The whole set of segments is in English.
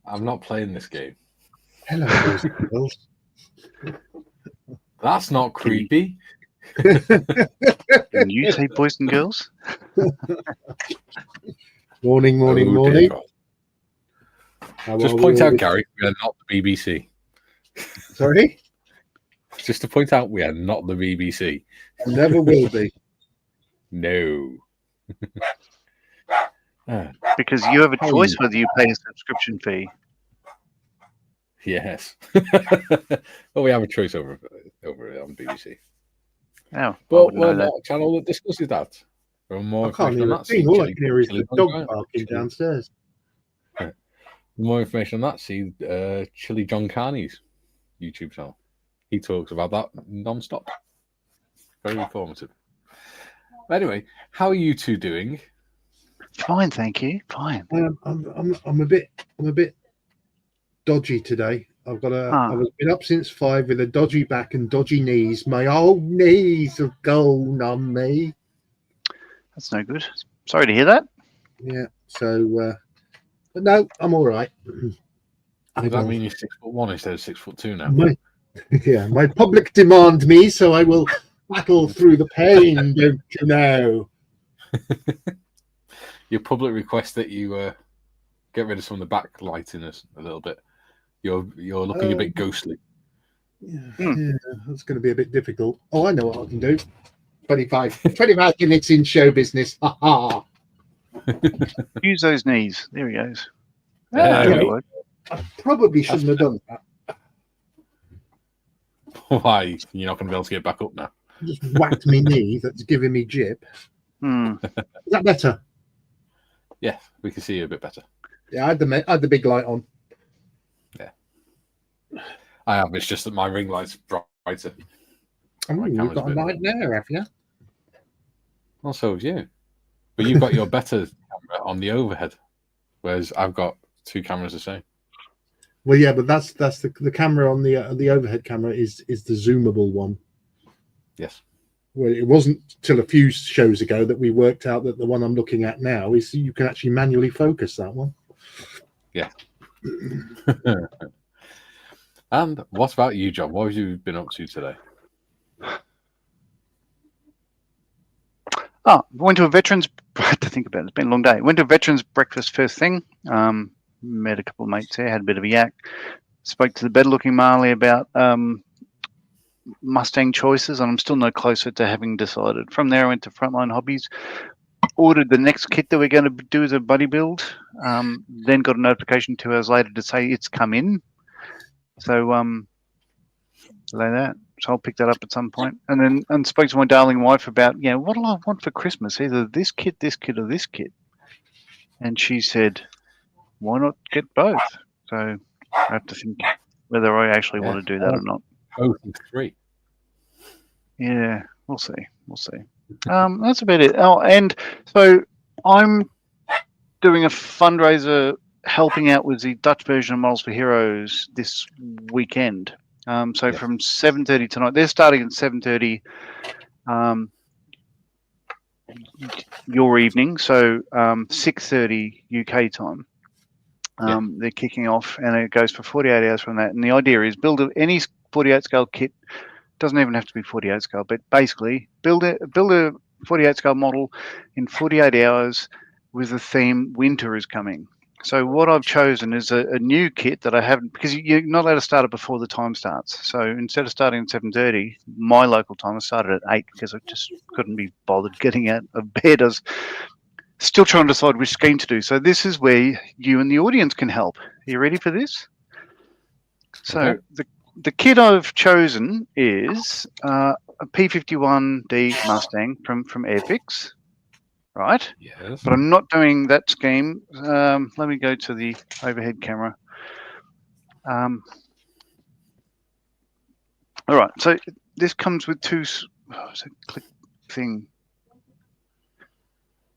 I'm not playing this game. Hello, boys and girls. That's not creepy. Can you say boys and girls? Morning, morning, Oh, morning. dear God. How Just are point we all? out, Gary, we are not the BBC. Sorry? Just to point out, we are not the BBC. I never will be. No. Because you have a How are choice you? whether you pay a subscription fee. Yes. Well, we have a choice over it on BBC. Oh, I But wouldn't we're know that. not a channel that discusses that. For more I can't information hear on a that, thing. see All I Chili- can hear is Chili the dog John Gar- barking Chili- downstairs. For more information on that, see Chili John Carney's YouTube channel. He talks about that non-stop. Very informative. Anyway, how are you two doing? Fine, thank you. Fine. I'm a bit dodgy today. I've been up since 5 with a dodgy back and dodgy knees. My old knees have gone on me. That's no good. Sorry to hear that. Yeah. So, but no, I'm all right. Does that mean you're 6'1" instead of 6'2" now? My public demand me, so I will battle through the pain. Don't you know? Your public request that you get rid of some of the backlighting a little bit. You're looking a bit ghostly. Yeah, that's going to be a bit difficult. Oh, I know what I can do. 25 minutes in show business. Ha ha. Use those knees. There he goes. There That we worked. I probably shouldn't have done that. Why? You're not going to be able to get back up now. Just whacked me knee. That's giving me jip. Is that better? Yeah, we can see you a bit better. Yeah, I had the big light on. Yeah. I have. It's just that my ring light's brighter. Oh, My you've camera's got a a bit- light there, have you? Well, so have you. But you've got your better camera on the overhead, whereas I've got two cameras the same. Well, yeah, but that's the camera on the overhead camera is the zoomable one. Yes. Well, it wasn't till a few shows ago that we worked out that the one I'm looking at now is you can actually manually focus that one. Yeah. And what about you, John? What have you been up to today? Went to a veterans. I had to think about it. It's been a long day. Went to a veterans breakfast first thing. Met a couple of mates there. Had a bit of a yak. Spoke to the better-looking Marley about Mustang choices, and I'm still no closer to having decided. From there, I went to Frontline Hobbies. Ordered the next kit that we're going to do as a buddy build. Then got a notification 2 hours later to say it's come in. So like that. So I'll pick that up at some point. And spoke to my darling wife about, what do I want for Christmas? Either this kit, or this kit. And she said, why not get both? So I have to think whether I actually want to do that or not. Both and three. Yeah, we'll see. That's about it. Oh, and so I'm doing a fundraiser helping out with the Dutch version of Models for Heroes this weekend. From 7:30 tonight, they're starting at 7:30 your evening, so 6:30 UK time. They're kicking off, and it goes for 48 hours from that. And the idea is build any 48 scale kit. Doesn't even have to be 48 scale, but basically build a 48 scale model in 48 hours with the theme winter is coming. So what I've chosen is a new kit that I haven't, because you're not allowed to start it before the time starts. So instead of starting at 7:30, my local time, I started at 8 because I just couldn't be bothered getting out of bed. I was still trying to decide which scheme to do. So this is where you and the audience can help. Are you ready for this? So Okay. the kit I've chosen is a P51D Mustang from Airfix, right? Yes. But I'm not doing that scheme. Let me go to the overhead camera. All right, so this comes with two. Click thing.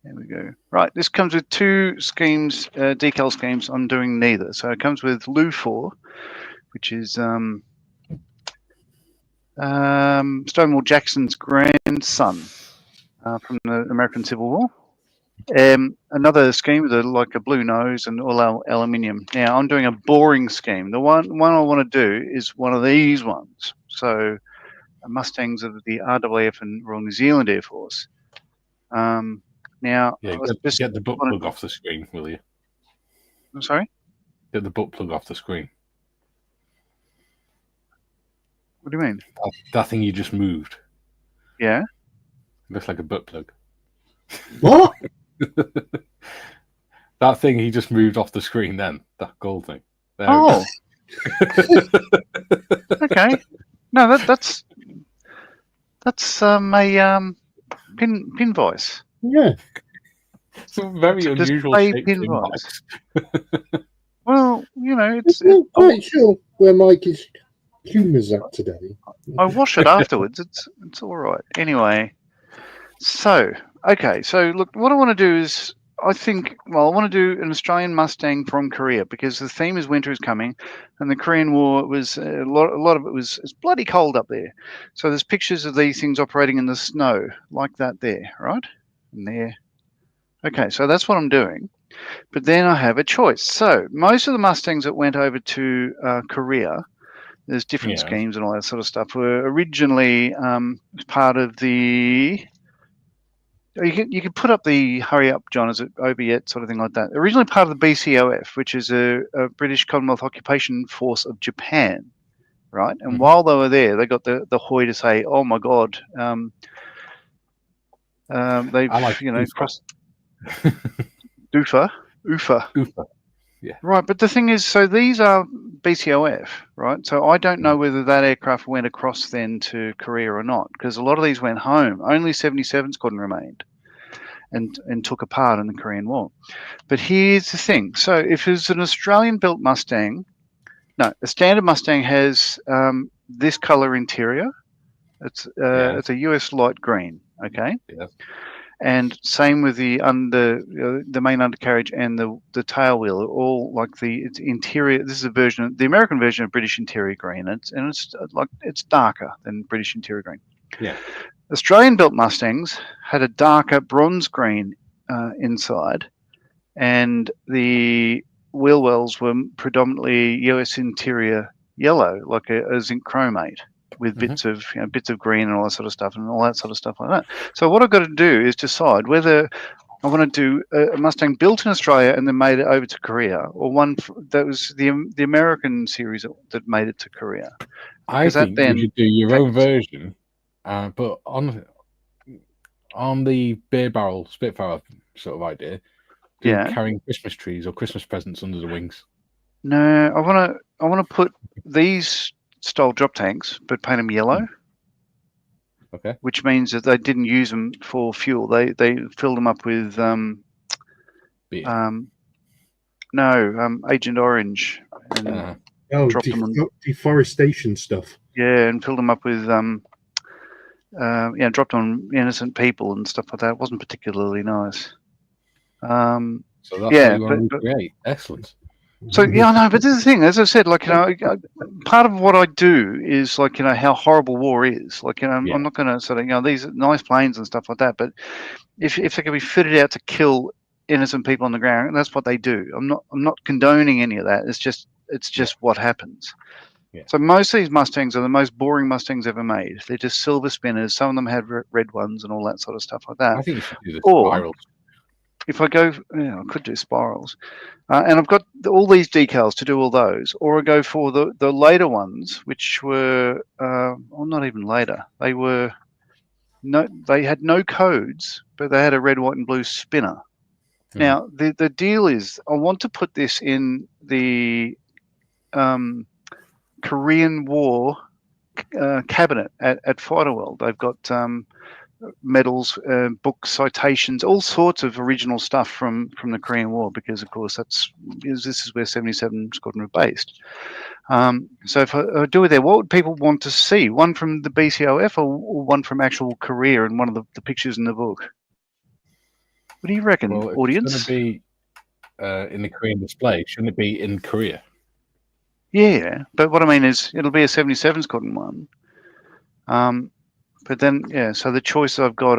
There we go. Right, this comes with two schemes, decal schemes. I'm doing neither. So it comes with Lou 4, which is Stonewall Jackson's grandson from the American Civil War. Another scheme with like a blue nose and all aluminium. Now I'm doing a boring scheme. The one I want to do is one of these ones. So Mustangs of the RAAF and Royal New Zealand Air Force. Now, Yeah, get the butt plug off the screen, will you? I'm sorry? Get the butt plug off the screen. What do you mean? That thing you just moved. Yeah. Looks like a butt plug. What? That thing he just moved off the screen then. That gold thing. There Oh. Okay. No, that's a pin voice. Yeah. It's a very It's a unusual display shaped pin pin voice. box. Well, you know, I'm not quite sure where Mike's humour's at today. I wash it afterwards. It's all right. Anyway, so okay. So look, what I want to do is I want to do an Australian Mustang from Korea because the theme is winter is coming, and the Korean War was a lot of it was it's bloody cold up there. So there's pictures of these things operating in the snow like that there, right? And there. Okay, so that's what I'm doing. But then I have a choice. So most of the Mustangs that went over to Korea, there's different schemes and all that sort of stuff, were originally part of the. You could put up the hurry up, John, is it over yet, sort of thing like that. Originally part of the BCOF, which is a British Commonwealth Occupation Force of Japan, right? And while they were there, they got the hoy to say, "Oh my God, they've crossed." UFA. Yeah. Right, but the thing is, so these are BCOF, right? So I don't know whether that aircraft went across then to Korea or not, because a lot of these went home. Only 77 Squadron remained and took a part in the Korean War. But here's the thing. So if it's an Australian-built Mustang, no, a standard Mustang has this color interior. It's a US light green, okay? Yeah. And same with the main undercarriage and the tail wheel, all like it's interior. This is the American version of British interior green. It's darker than British interior green. Yeah. Australian-built Mustangs had a darker bronze green inside, and the wheel wells were predominantly US interior yellow, like a zinc chromate, with bits of green and all that sort of stuff like that. So what I've got to do is decide whether I want to do a Mustang built in Australia and then made it over to Korea, or one that was the American series that made it to Korea. I think you should do your own version, but on the beer barrel Spitfire sort of idea, carrying Christmas trees or Christmas presents under the wings. No, I want to put these style drop tanks, but paint them yellow. Okay. Which means that they didn't use them for fuel. They filled them up with beer. Agent Orange. And dropped them on deforestation stuff. Yeah, and filled them up with dropped on innocent people and stuff like that. It wasn't particularly nice. So that's what you want to recreate. Excellent. So I know, but this is the thing. As I said, part of what I do is how horrible war is. I'm not going to sort of these are nice planes and stuff like that. But if they can be fitted out to kill innocent people on the ground, that's what they do. I'm not condoning any of that. It's just what happens. Yeah. So most of these Mustangs are the most boring Mustangs ever made. They're just silver spinners. Some of them have red ones and all that sort of stuff like that. I think you should do the spirals. If I go, I could do spirals, and I've got all these decals to do all those, or I go for the later ones, which were, not even later. They had no codes, but they had a red, white, and blue spinner. Now the deal is, I want to put this in the Korean War cabinet at Fighter World. They've got medals, books, citations, all sorts of original stuff from the Korean War, because of course this is where 77 Squadron were based. So if I do it there, what would people want to see? One from the BCOF or one from actual Korea and one of the pictures in the book? What do you reckon, audience? It's going to be in the Korean display. Shouldn't it be in Korea? Yeah, but what I mean is it'll be a 77 Squadron one. But then, so the choice I've got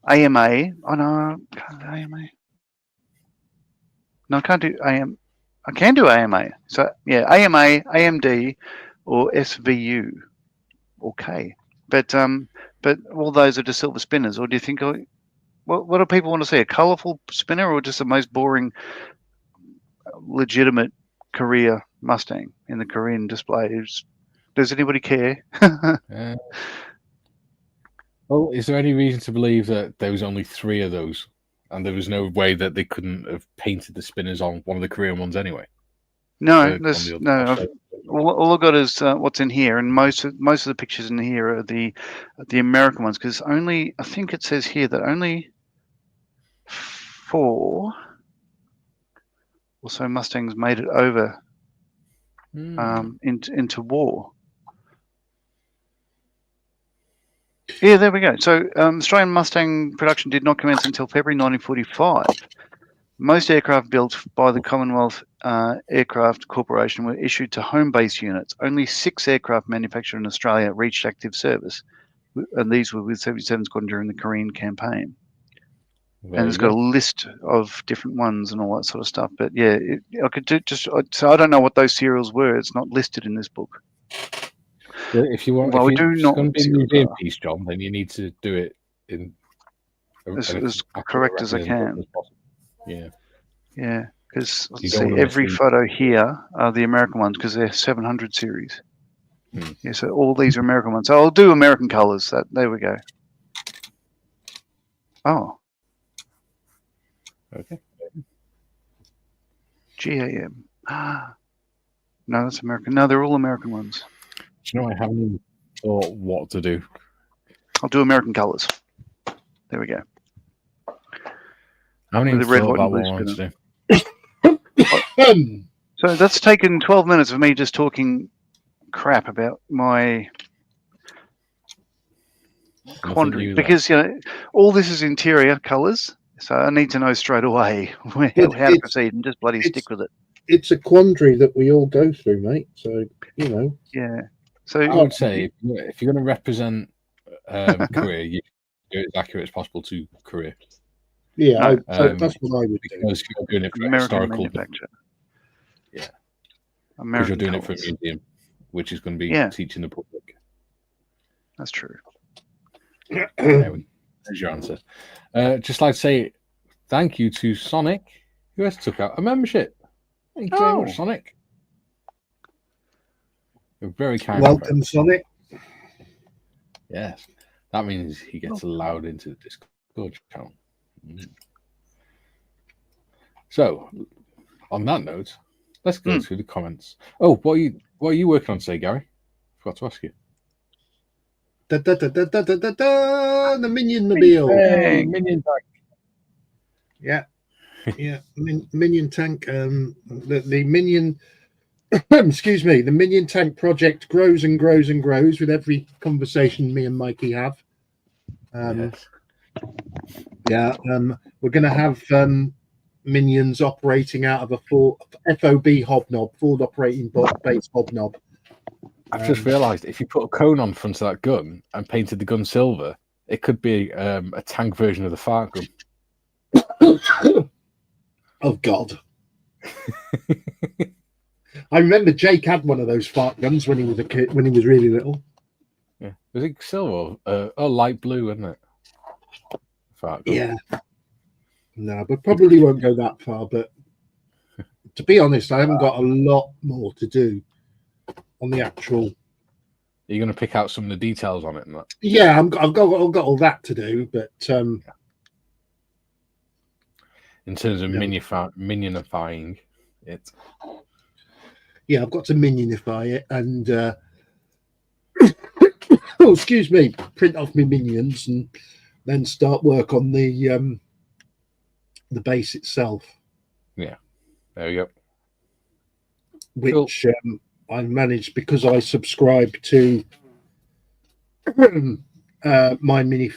AMA. Oh no, I can't do AMA. No, I can't do AM. I can do AMA. So yeah, AMA, AMD, or SVU, or K. But all those are just silver spinners. Or do you think? What do people want to see? A colourful spinner, or just the most boring, legitimate Korea Mustang in the Korean displays? Does anybody care? Well, is there any reason to believe that there was only 3 of those, and there was no way that they couldn't have painted the spinners on one of the Korean ones anyway? No, all I've got is what's in here, and most of the pictures in here are the American ones, because I think it says here that only 4 or so Mustangs made it over into war. Yeah, there we go. So Australian Mustang production did not commence until February 1945. Most aircraft built by the Commonwealth Aircraft Corporation were issued to home base units. Only 6 aircraft manufactured in Australia reached active service, and these were with 77 Squadron during the Korean campaign. And it's got a list of different ones and all that sort of stuff. But yeah, I could so I don't know what those serials were. It's not listed in this book. Well, if you want, well, if it's going to be a museum piece, John, then you need to do it in as correct as I can. Yeah. Yeah, because every photo here are the American ones because they're 700 series. Yeah, so all these are American ones. So I'll do American colors. There we go. Oh. Okay. GAM. No, that's American. No, they're all American ones. Do you know, I haven't even thought what to do. I'll do American colors. There we go. I haven't even thought about what I want to do. So that's taken 12 minutes of me just talking crap about my quandary, because all this is interior colors, so I need to know straight away how to proceed and just bloody stick with it. It's a quandary that we all go through, mate. So Yeah. So I would say if you're going to represent Korea, you do it as accurate as possible to Korea. Yeah, that's what I would do. Because you're doing it for American historical manufacture. Yeah. Because you're doing it for a museum, which is going to be teaching the public. That's true. There's your answer. Just like to say thank you to Sonic, who has took out a membership. Thank you very much, Sonic. You're very kind. Welcome, Sonic. Yes. That means he gets allowed into the Discord channel. So, on that note, let's go through the comments. Oh, what are you working on today, Gary? Forgot to ask you. The Minion Mobile. Hey, Minion Tank. Yeah. Minion Tank. The Minion. Excuse me. The Minion Tank project grows and grows and grows with every conversation me and Mikey have. Yes. Yeah. We're going to have minions operating out of a FOB hobnob, forward operating base hobnob. I've just realised if you put a cone on front of that gun and painted the gun silver, it could be a tank version of the fart gun. Oh God! I remember Jake had one of those fart guns when he was a kid, when he was really little. Yeah, was it silver? Light blue, isn't it? Fart gun. Yeah. No, but probably won't go that far. But to be honest, I haven't got a lot more to do on the actual. Are you going to pick out some of the details on it and that? Yeah, I've got all that to do, but in terms of minionifying it. Yeah, I've got to minionify it and excuse me, print off my minions and then start work on the base itself. Yeah, there we go. Which I managed because I subscribe to not my mini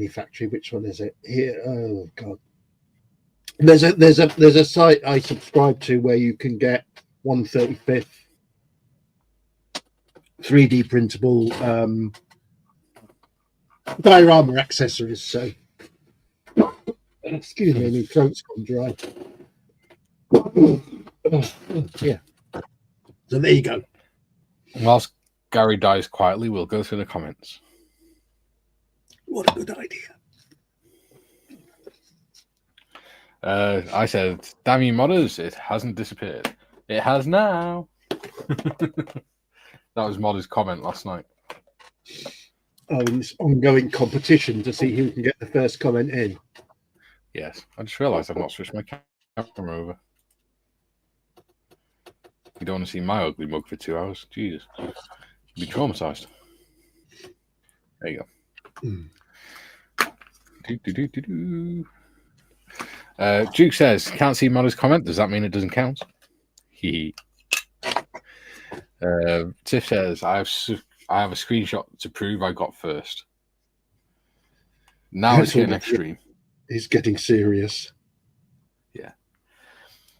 factory. Which one is it? Here, oh God. There's a site I subscribe to where you can get 1/35 3D printable diorama accessories. So Excuse me, my throat's gone dry. Yeah. So there you go. Whilst Gary dies quietly, we'll go through the comments. What a good idea. I said, damn you modders, it hasn't disappeared. It has now. That was Modder's comment last night. Oh, this ongoing competition to see who can get the first comment in. Yes, I just realised I've not switched my camera over. You don't want to see my ugly mug for 2 hours. Jesus. You'd be traumatised. There you go. Duke says, can't see Modder's comment. Does that mean it doesn't count? Tiff says, I have a screenshot to prove I got first. Now it's getting extreme. He's getting serious. Yeah.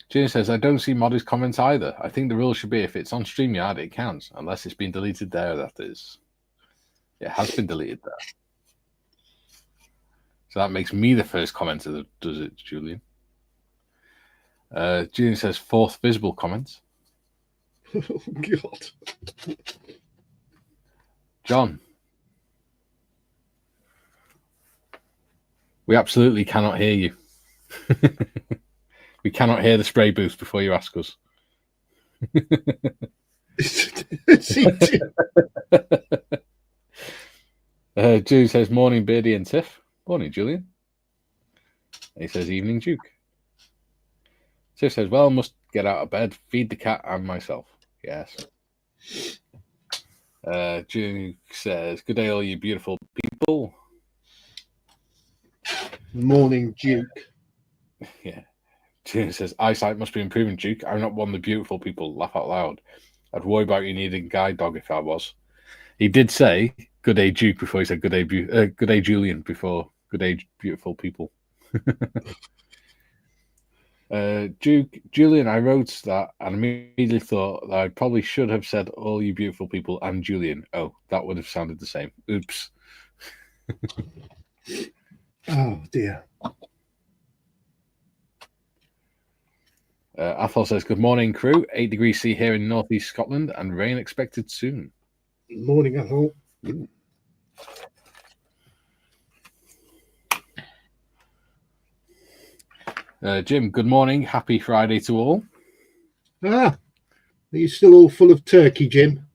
Jane says, I don't see Modder's comments either. I think the rule should be if it's on StreamYard, it counts. Unless it's been deleted there, that is. It has been deleted there. So that makes me the first commenter that does it, Julian. Julian says, fourth visible comment. Oh, God. John. We absolutely cannot hear you. We cannot hear the spray booth before you ask us. Jude says, morning, Beardy and Tiff. Morning, Julian. And he says, evening, Duke. Tiff says, well, must get out of bed, feed the cat and myself. Yes. Duke says, good day, all you beautiful people. Morning, Duke. Yeah. Julian says, eyesight must be improving, Duke. I'm not one of the beautiful people. Laugh out loud. I'd worry about you needing a guide dog if I was. He did say, good day, Duke, before he said, good day, Julian, before good day, beautiful people. Julian, I wrote that and immediately thought that I probably should have said all you beautiful people and Julian. Oh, that would have sounded the same. Oops. Oh, dear. Athol says, good morning, crew. 8 degrees C here in northeast Scotland and rain expected soon. Morning, Athol. Jim, good morning. Happy Friday to all. Are you still all full of turkey, Jim?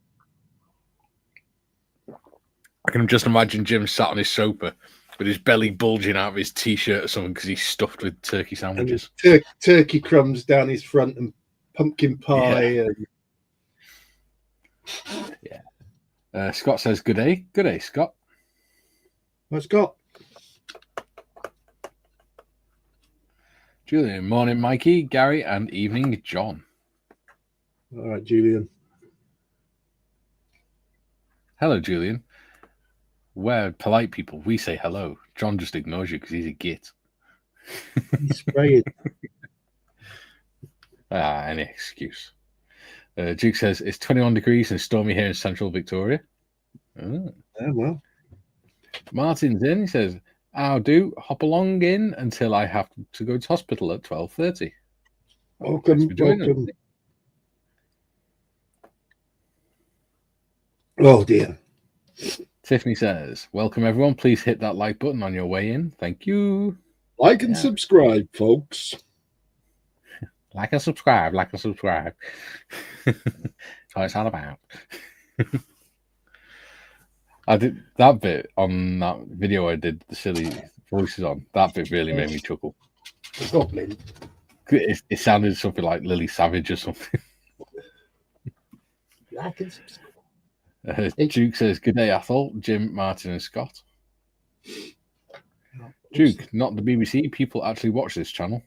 I can just imagine Jim sat on his sofa with his belly bulging out of his t-shirt or something because he's stuffed with turkey sandwiches. And turkey crumbs down his front and pumpkin pie. Yeah. Scott says, good day. Good day, Scott. What's got? Julian, morning, Mikey, Gary, and evening, John. All right, Julian. Hello, Julian. We're polite people. We say hello. John just ignores you because he's a git. He's spraying. Any excuse. Duke says, it's 21 degrees and stormy here in central Victoria. Oh. Yeah, well. Martin's in. He says, I'll hop along in until I have to go to hospital at 12:30. Welcome. Oh, dear. Tiffany says, welcome, everyone. Please hit that like button on your way in. Thank you. Like and subscribe, folks. Like and subscribe. That's what it's all about. I did that bit on that video I did the silly voices on. That bit really made me chuckle. Goblin. It sounded something like Lily Savage or something. Like and subscribe. Duke says, good day, Athol, Jim, Martin, and Scott. Duke, not the BBC. People actually watch this channel.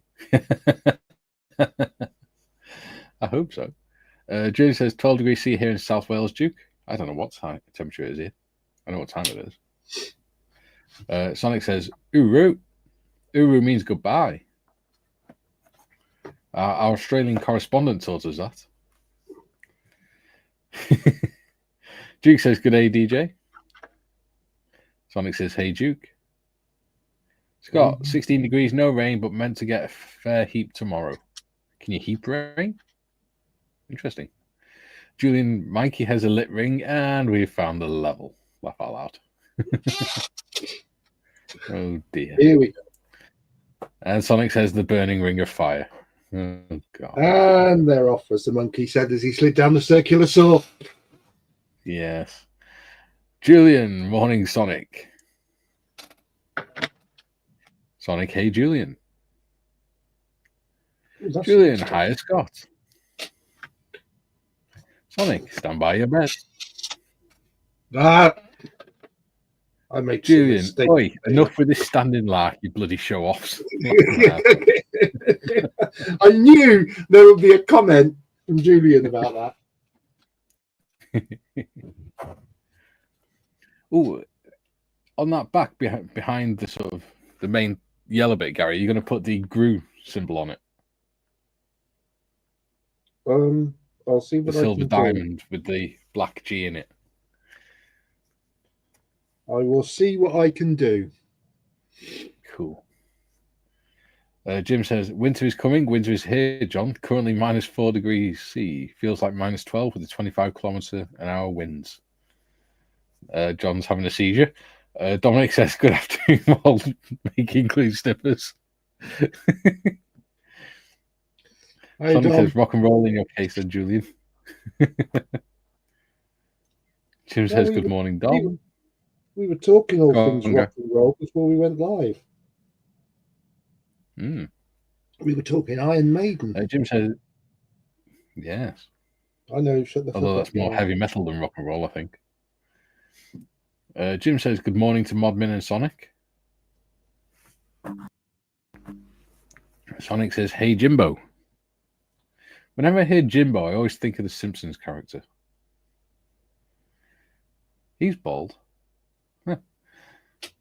I hope so. Julie says, 12 degrees C here in South Wales, Duke. I don't know what temperature it is here. I know what time it is. Sonic says, Uru. Uru means goodbye. Our Australian correspondent taught us that. Duke says, good day, DJ. Sonic says, hey, Duke. Scott, 16 degrees, no rain, but meant to get a fair heap tomorrow. Can you heap rain? Interesting. Julian, Mikey has a lit ring, and we found the level. Laugh out loud. Oh dear. Here we go. And Sonic says the burning ring of fire. Oh god. And they're off, as the monkey said as he slid down the circular saw. Yes. Julian, morning Sonic. Sonic, hey Julian. Julian, hi Scott. Sonic, stand by your bed. I make Julian, oi, enough with this standing lark, you bloody show offs. I knew there would be a comment from Julian about that. Oh, on that back behind the sort of the main yellow bit, Gary, you're going to put the GRU symbol on it. I'll see what the I silver can diamond with the black G in it. I will see what I can do. Cool. Jim says, winter is coming. Winter is here, John. Currently -4 degrees C. Feels like -12 with the 25 km/h winds. John's having a seizure. Dominic says, good afternoon while making glue snippers. Hey, Sonic Dom. says, rock and roll in your case, then, Julian. Jim says, good morning, Dom. We were talking all Go things on, rock and roll before we went live. Mm. We were talking Iron Maiden. Jim says, yes. I know, shut the fuck Although up. that's more heavy metal than rock and roll, I think. Jim says, good morning to Modmin and Sonic. Sonic says, hey, Jimbo. Whenever I hear Jimbo, I always think of the Simpsons character. He's bald. Huh.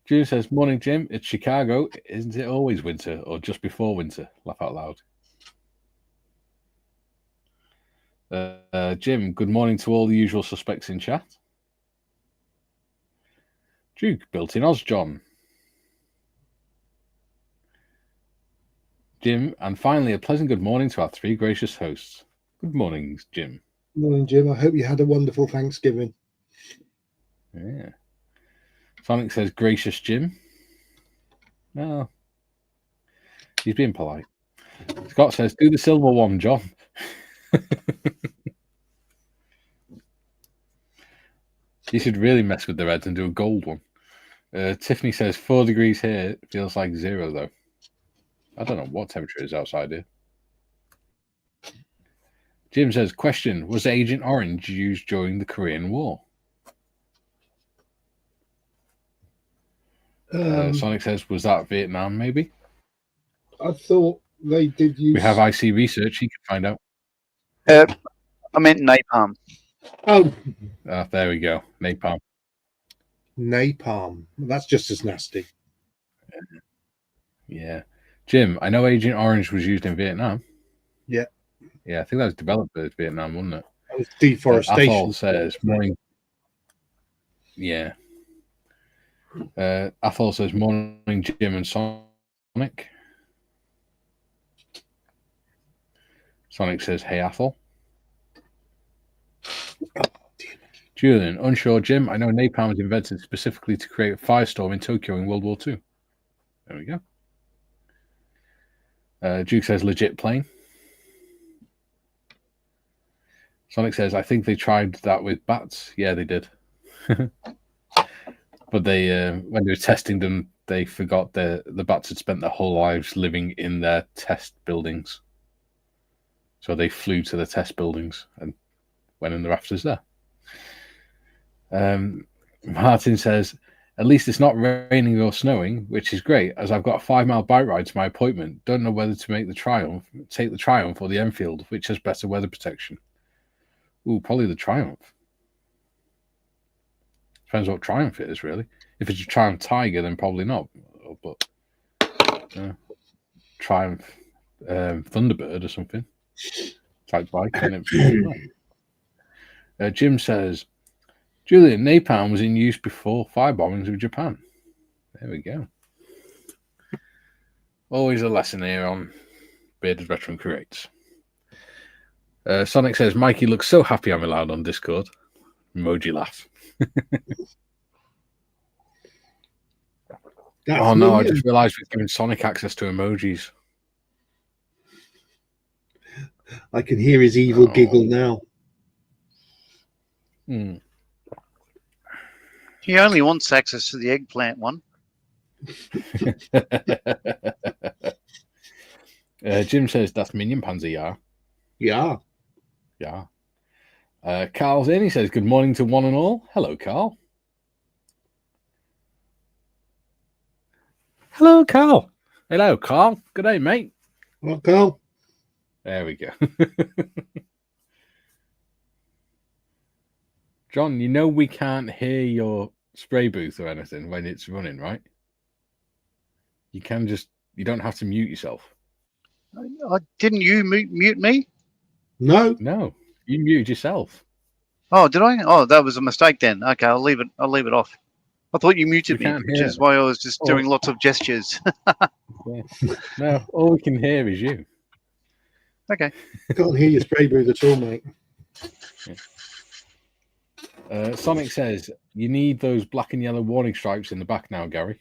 Jim says, morning, Jim. It's Chicago. Isn't it always winter or just before winter? Laugh out loud. Jim, good morning to all the usual suspects in chat. Duke, built in Oz, John. Jim, and finally, a pleasant good morning to our three gracious hosts. Good morning, Jim. Good morning, Jim. I hope you had a wonderful Thanksgiving. Yeah. Sonic says, gracious Jim. No. He's being polite. Scott says, do the silver one, John. You should really mess with the reds and do a gold one. Tiffany says, 4 degrees here. It feels like 0, though. I don't know what temperature is outside here. Jim says, question, was Agent Orange used during the Korean War? Sonic says, was that Vietnam, maybe? I thought they did use... We have IC research. He can find out. I meant napalm. Oh. There we go. Napalm. Napalm. That's just as nasty. Yeah. Jim, I know Agent Orange was used in Vietnam. Yeah. Yeah, I think that was developed by Vietnam, wasn't it? That was deforestation. Athol says, morning. Yeah. Athol says, morning, Jim and Sonic. Sonic says, hey, Athol. Julian, unsure, Jim. I know napalm was invented specifically to create a firestorm in Tokyo in World War II. There we go. Duke says, legit plane. Sonic says, I think they tried that with bats. Yeah, they did. But they, when they were testing them, they forgot the bats had spent their whole lives living in their test buildings. So they flew to the test buildings and went in the rafters there. Martin says, at least it's not raining or snowing, which is great, as I've got a 5-mile bike ride to my appointment. Don't know whether to take the Triumph or the Enfield, which has better weather protection. Ooh, probably the Triumph. Depends what Triumph it is, really. If it's a Triumph Tiger, then probably not. But Triumph Thunderbird or something type bike. Jim says, Julian, napalm was in use before fire bombings of Japan. There we go. Always a lesson here on Bearded Veteran Creates. Sonic says, Mikey looks so happy I'm allowed on Discord. Emoji laugh. Oh no, I just realised we've given Sonic access to emojis. I can hear his evil giggle now. He only wants access to the eggplant one. Jim says that's Minion Panzer, yeah. Yeah. Carl's in. He says, good morning to one and all. Hello, Carl. Hello, Carl. Hello, Carl. Good day, mate. What, Carl? There we go. John, you know we can't hear your spray booth or anything when it's running, right? You don't have to mute yourself. Didn't you mute me? No. No, you muted yourself. Oh, did I? Oh, that was a mistake then. Okay, I'll leave it off. I thought you muted me, which is why I was just doing lots of gestures. Yeah. No, all we can hear is you. Okay. I can't hear your spray booth at all, mate. Sonic says, you need those black and yellow warning stripes in the back now, Gary.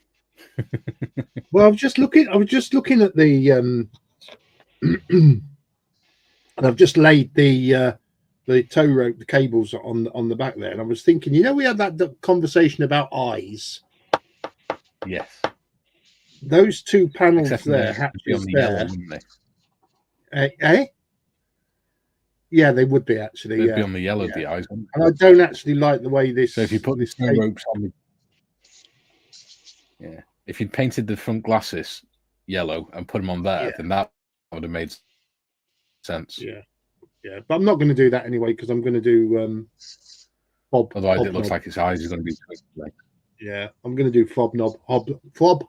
Well, I was just looking at the and I've just laid the tow rope, the cables on the back there, and I was thinking, we had that conversation about eyes. Yes. Those two panels there, hatches there. Yeah, they would be actually. They'd be on the yellow, the eyes. And I don't actually like the way this. So if you put the tow ropes on if you'd painted the front glasses yellow and put them on there, then that would have made sense. Yeah, but I'm not going to do that anyway because I'm going to do fob. Otherwise, it looks like his eyes are going to be twisted. Yeah, I'm going to do fob knob, fob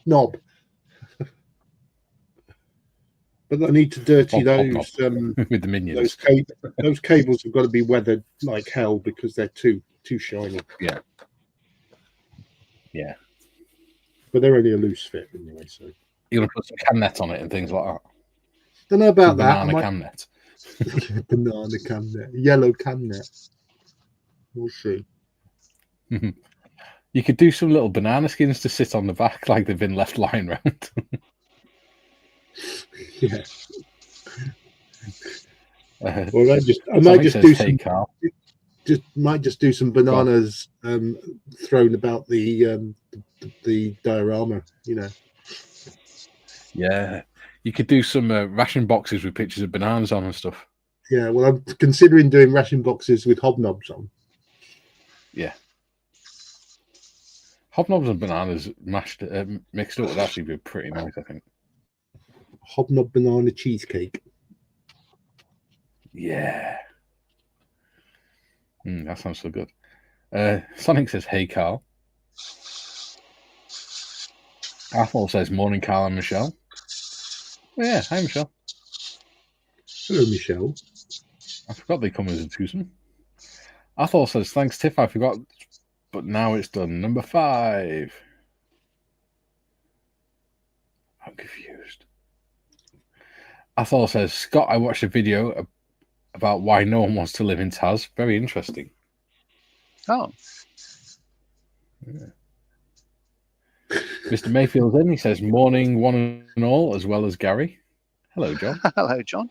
knob. But I need to dirty those with the minions. Those cables have got to be weathered like hell because they're too shiny. Yeah. But they're only a loose fit anyway. So you're gonna put some cam net on it and things like that. Don't know about that. Banana cam net. Banana cam net. Yellow cam net. We'll see. You could do some little banana skins to sit on the back like they've been left lying around. Yeah. Well, I might just do some. Might just do some bananas thrown about the diorama. Yeah, you could do some ration boxes with pictures of bananas on and stuff. Yeah, well, I'm considering doing ration boxes with hobnobs on. Yeah. Hobnobs and bananas mixed up would actually be pretty nice, I think. Hobnob banana cheesecake. Yeah. That sounds so good. Sonic says, hey, Carl. Athol says, morning, Carl and Michelle. Oh, yeah, hi, Michelle. Hello, Michelle. I forgot they come as a twosome. Athol says, thanks, Tiff, I forgot, but now it's done. Number 5. I'm confused. Athol says, Scott, I watched a video about why no one wants to live in Taz. Very interesting. Oh. Yeah. Mr. Mayfield's in. He says, morning, one and all, as well as Gary. Hello, John. Hello, John.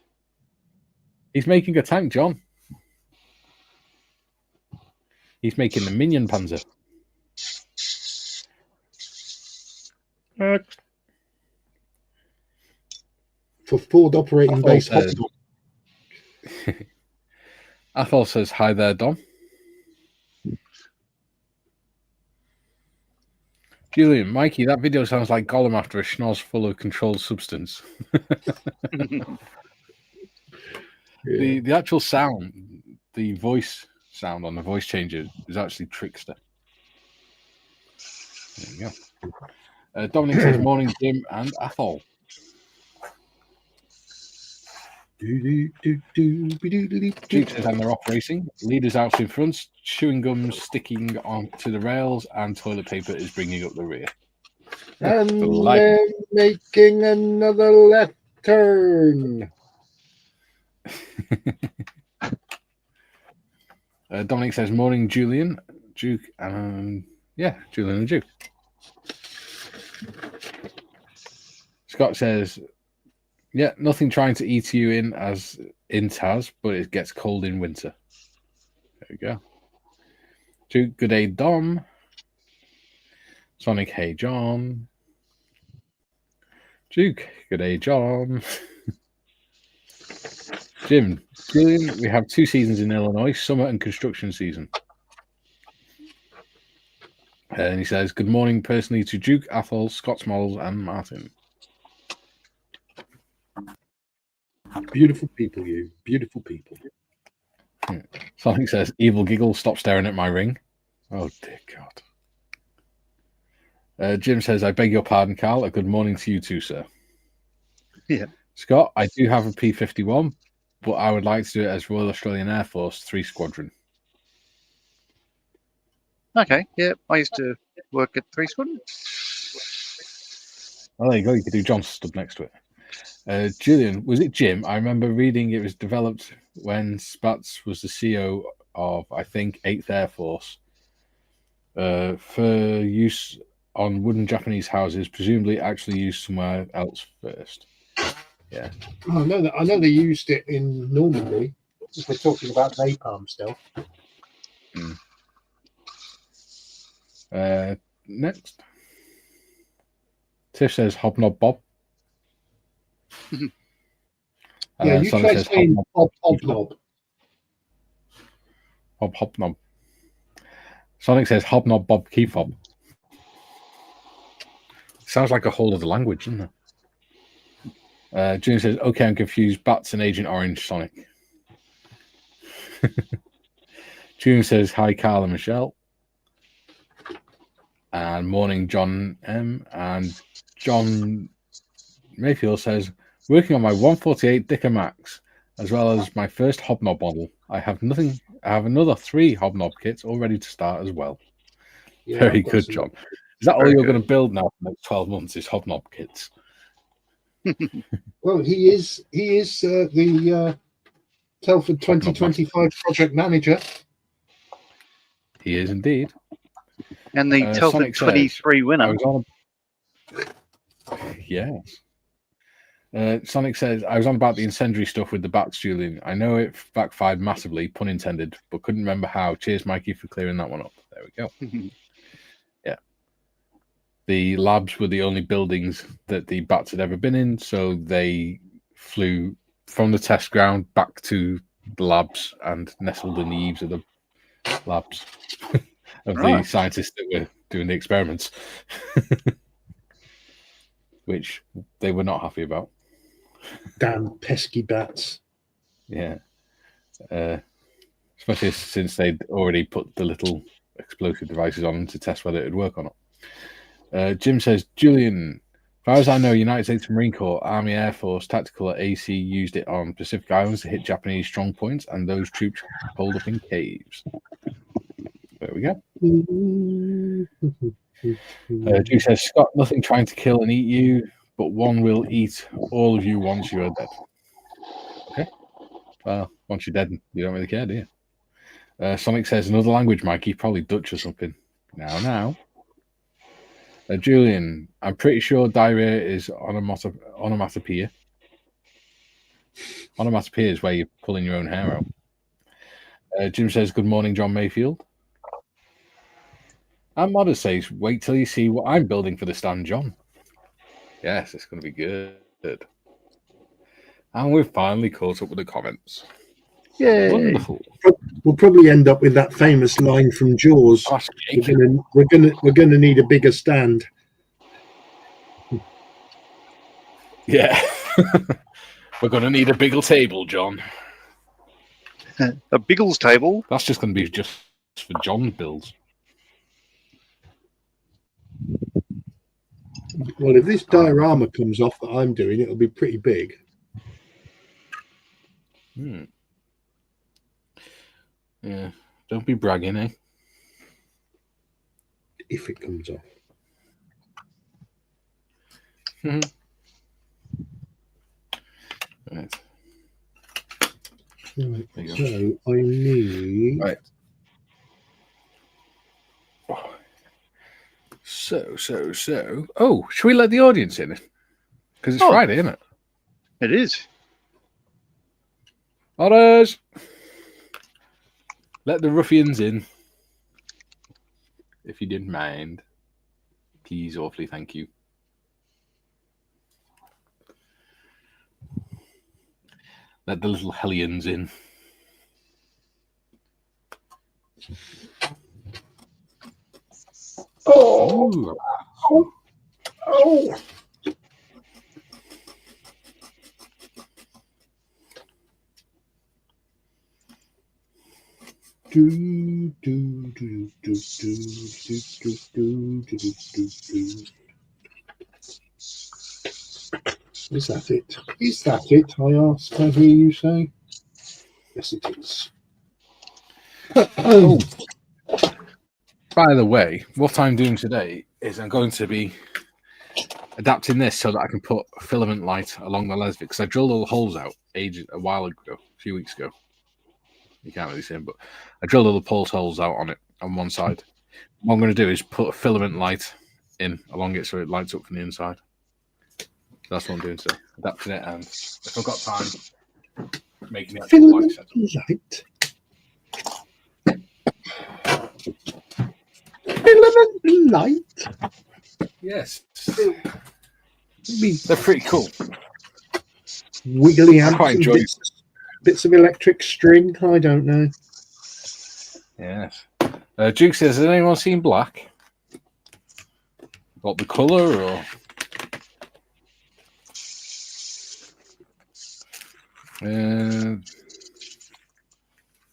He's making a tank, John. He's making the Minion Panzer. For Ford operating base. Athol says, hi there, Dom. Julian, Mikey, that video sounds like Gollum after a schnoz full of controlled substance. The actual sound, the voice sound on the voice changer is actually Trickster. There you go. Dominic says, morning, Jim and Athol. Jeep says, and they're off racing. Leaders out in front, chewing gums sticking onto the rails, and toilet paper is bringing up the rear. And The light. they're making another left turn. Dominic says, morning, Julian, Duke, yeah, Julian and Duke. Scott says, yeah, nothing trying to eat you in as in Taz, but it gets cold in winter. There we go. Duke, good day, Dom. Sonic, hey, John. Duke, good day, John. Jim, Julian, we have 2 seasons in Illinois, summer and construction season. And he says, good morning personally to Duke, Athol, Scott's Models, and Martin. Beautiful people, you. Beautiful people. Sonic says, evil giggle, stop staring at my ring. Oh, dear God. Jim says, I beg your pardon, Carl. A good morning to you too, sir. Yeah. Scott, I do have a P-51, but I would like to do it as Royal Australian Air Force 3 Squadron. Okay. Yeah. I used to work at 3 Squadron. Oh, there you go. You could do John's stuff next to it. Julian, was it Jim? I remember reading it was developed when Spatz was the CEO of, I think, 8th Air Force for use on wooden Japanese houses, presumably actually used somewhere else first. Yeah. Oh, I know they used it in Normandy. If we're talking about napalm still. Next. Tiff says Hobnob Bob. Yeah, you Sonic try says saying Hobnob. Hobnob. Sonic says Hobnob Bob Key Fob. Sounds like a whole other language, doesn't it? June says, okay, I'm confused. Bats and Agent Orange Sonic. June says, hi, Carl and Michelle. And morning, John M. And John Mayfield says, working on my 148 Dicker Max, as well as my first Hobnob model. I have another 3 Hobnob kits all ready to start as well. Yeah, Very good, John. Is that all you're going to build now for the next 12 months is Hobnob kits? Well, he is the Telford 2025 project manager. He is indeed. And the Telford 23 winner. Yes. Sonic says, I was on about the incendiary stuff with the bats, Julian. I know it backfired massively, pun intended, but couldn't remember how. Cheers, Mikey, for clearing that one up. There we go. Yeah. The labs were the only buildings that the bats had ever been in, so they flew from the test ground back to the labs and nestled in the eaves of the labs of the scientists that were doing the experiments, which they were not happy about. Damn pesky bats. Yeah. Especially since they'd already put the little explosive devices on them to test whether it would work or not. Jim says, Julian, as far as I know, United States Marine Corps, Army Air Force, Tactical at AC used it on Pacific Islands to hit Japanese strong points, and those troops holed up in caves. There we go. Duke says, Scott, nothing trying to kill and eat you, but one will eat all of you once you are dead. Okay. Well, once you're dead, you don't really care, do you? Sonic says, another language, Mikey, probably Dutch or something. Now. Julian, I'm pretty sure diarrhea is onomatopoeia. Onomatopoeia is where you're pulling your own hair out. Jim says, good morning, John Mayfield. And Modest says, wait till you see what I'm building for the stand, John. Yes, it's going to be good. And we've finally caught up with the comments. Yay. Wonderful. We'll probably end up with that famous line from Jaws. We're gonna need a bigger stand. Yeah. We're going to need a bigger table, John. A Biggles table? That's just going to be just for John's builds. Well, if this diorama comes off that I'm doing, it'll be pretty big. Yeah. Don't be bragging, eh? If it comes off. Right. Right, There you so I need. Right. So. Oh, should we let the audience in? Because it's Friday, isn't it? It is. Otters! Let the ruffians in. If you didn't mind. Please, awfully, thank you. Let the little hellions in. Oh, Ooh. oh. Do, do, do, do, do, do, do, do, do, do, do. Is that it? Is that it? I ask. I hear you say. Yes, it is. Oh, by the way, what I'm doing today is I'm going to be adapting this so that I can put filament light along the Lesvik, because I drilled all the holes out a while ago, a few weeks ago. You can't really see them, but I drilled all the pulse holes out on it on one side. What I'm going to do is put a filament light in along it so it lights up from the inside. That's what I'm doing today, adapting it, and if I've got time, making the actual light setup. Filament light. Yes, Me they're pretty cool. wiggly I amps quite and enjoy bits of electric string. I don't know. Yes. Duke says, has anyone seen Black? What, the colour or?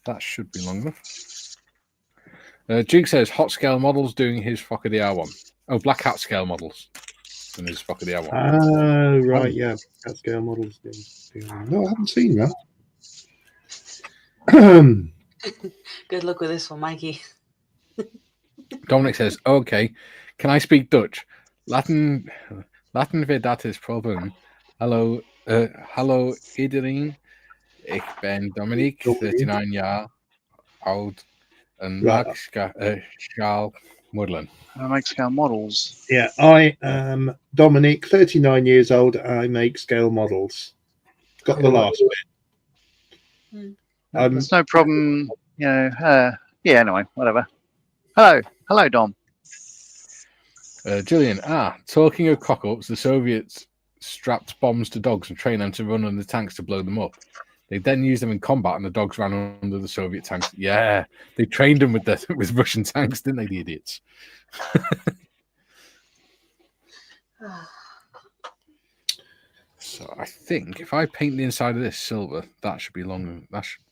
That should be long enough. Duke says, Hot Scale Models doing his Flock of the Hour one. Oh, Black Hat Scale Models doing his Flock of the Hour one. Oh, right, yeah. That scale models. No, I haven't seen that. Good luck with this one, Mikey. Dominic says, okay, can I speak Dutch? Latin weet is problem. Hallo iedereen. Ik ben Dominic, 39 jaar oud en maak schaal modellen. I make scale models. Yeah, I am Dominic, 39 years old. I make scale models. Got the last bit. There's no problem, you know. Yeah, anyway, whatever. Hello, Dom. Gillian, talking of cock-ups, the Soviets strapped bombs to dogs and trained them to run under tanks to blow them up. They then used them in combat, and the dogs ran under the Soviet tanks. Yeah, they trained them with Russian tanks, didn't they, the idiots? So I think if I paint the inside of this silver, that should be long. That should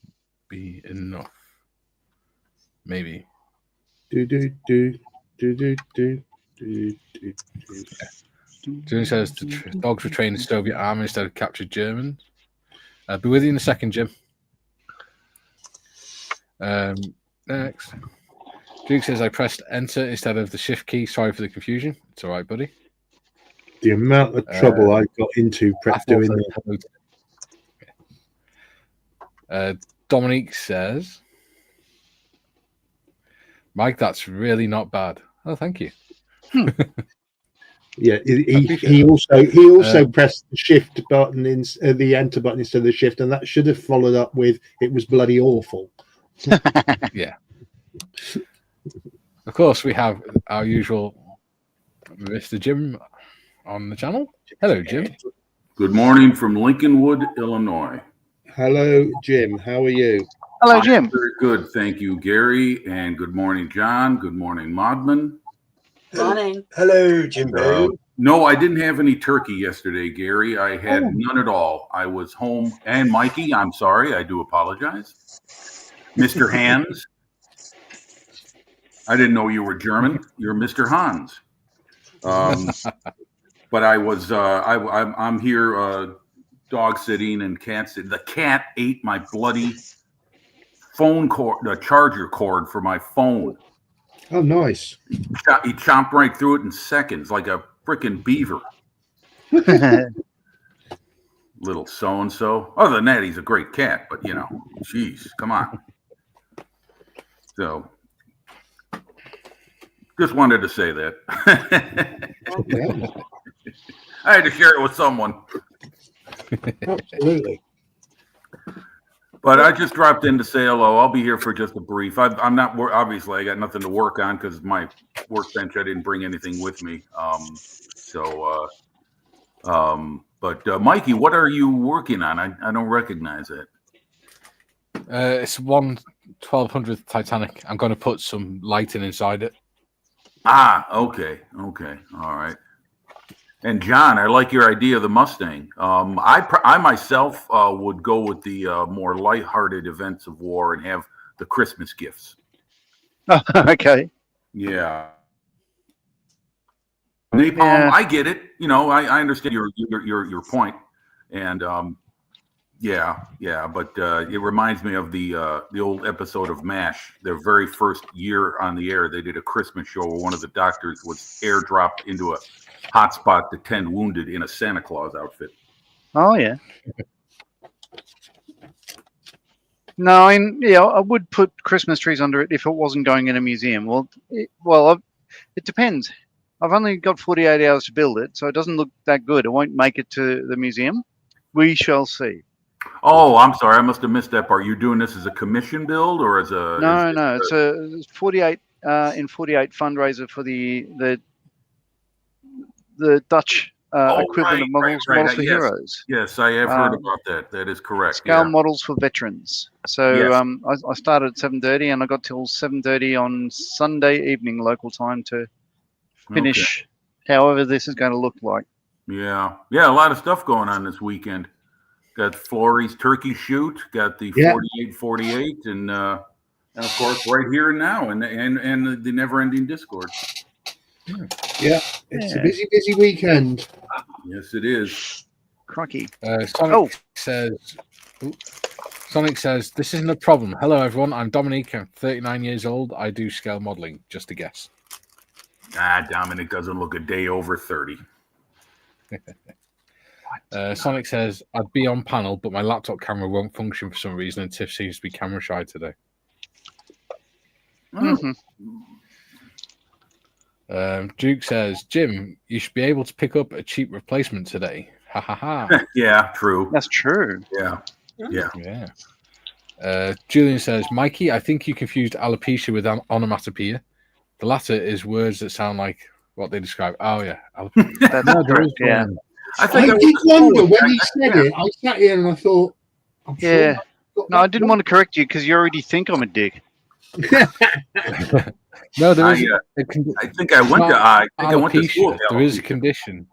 be enough. Maybe. Do. Jim says the dogs were trained in Soviet army instead of captured Germans. Be with you in a second, Jim. Next. Duke says I pressed enter instead of the shift key. Sorry for the confusion. It's all right, buddy. The amount of trouble I got into doing that. Dominique says, Mike, that's really not bad. Oh, thank you. Yeah, he also pressed the shift button in the enter button instead of the shift, and that should have followed up with "It was bloody awful." Yeah. Of course, we have our usual Mr. Jim on the channel. Hello, Jim. Good morning from Lincolnwood, Illinois. Hello, Jim. How are you? Hello, Jim. Very good, thank you, Gary. And good morning, John. Good morning, Modman. Morning. Hello, Jimbo. No, I didn't have any turkey yesterday, Gary. I had none at all. I was home. And Mikey, I'm sorry. I do apologize. Mr. Hans. I didn't know you were German. You're Mr. Hans. But I was. I'm here dog sitting and cat sitting. The cat ate my bloody phone cord, the charger cord for my phone. Oh, nice. He chomped right through it in seconds, like a freaking beaver. Little so and so. Other than that, he's a great cat. But jeez, come on. So, just wanted to say that. I had to share it with someone. Absolutely. But I just dropped in to say hello. I'll be here for just a brief. I'm not obviously I got nothing to work on because my workbench I didn't bring anything with me. But Mikey, what are you working on? I don't recognize it. It's 1/1200th Titanic. I'm going to put some lighting inside it. Ah, okay, all right. And John, I like your idea of the Mustang. I myself would go with the more lighthearted events of war and have the Christmas gifts. Okay. Yeah. Napalm, I get it. I understand your point, and but it reminds me of the old episode of MASH. Their very first year on the air, they did a Christmas show where one of the doctors was airdropped into a hotspot to tend wounded in a Santa Claus outfit. Oh yeah. No, I would put Christmas trees under it if it wasn't going in a museum. It depends. I've only got 48 hours to build it, so it doesn't look that good. It won't make it to the museum. We shall see. Oh, I'm sorry. I must have missed that part. You're doing this as a commission build or as a... No. It's a 48 in 48 fundraiser for the Dutch equivalent of Models for Yes. Heroes. Yes, I have heard about that. That is correct. Scale models for veterans. So Yes. I started at 7:30 and I got till 7:30 on Sunday evening local time to finish however this is going to look like. Yeah, a lot of stuff going on this weekend. Got Flory's turkey shoot, got the 48, and of course right here and now, and the never-ending Discord. Yeah, it's a busy weekend. Yes, it is. Crikey. Sonic says, this isn't a problem. Hello, everyone. I'm Dominique. I'm 39 years old. I do scale modeling. Just a guess. Dominic doesn't look a day over 30. Sonic says, I'd be on panel, but my laptop camera won't function for some reason, and Tiff seems to be camera shy today. Mm-hmm. Duke says, Jim, you should be able to pick up a cheap replacement today. Ha ha ha. Yeah, true. That's true. Yeah. Julian says, Mikey, I think you confused alopecia with onomatopoeia. The latter is words that sound like what they describe. Oh, yeah. That's correct, yeah. I did wonder when he said it. I sat here and I thought, no, I didn't want to correct you because you already think I'm a dick. No, there is. I think I went to. I think I went to school. There is a condition.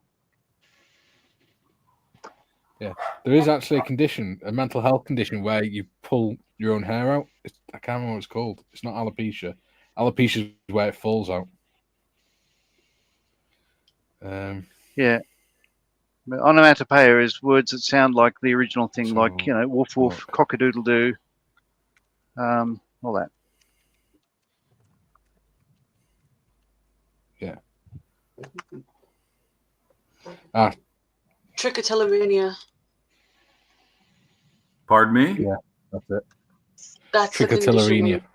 Yeah, there is actually a condition, a mental health condition, where you pull your own hair out. I can't remember what it's called. It's not alopecia. Alopecia is where it falls out. Yeah. Onomatopoeia is words that sound like the original thing, like woof woof, cock-a-doodle doo, all that. Yeah. Trichotillomania. Pardon me? Yeah, that's it. That's the Trichotillomania. Okay.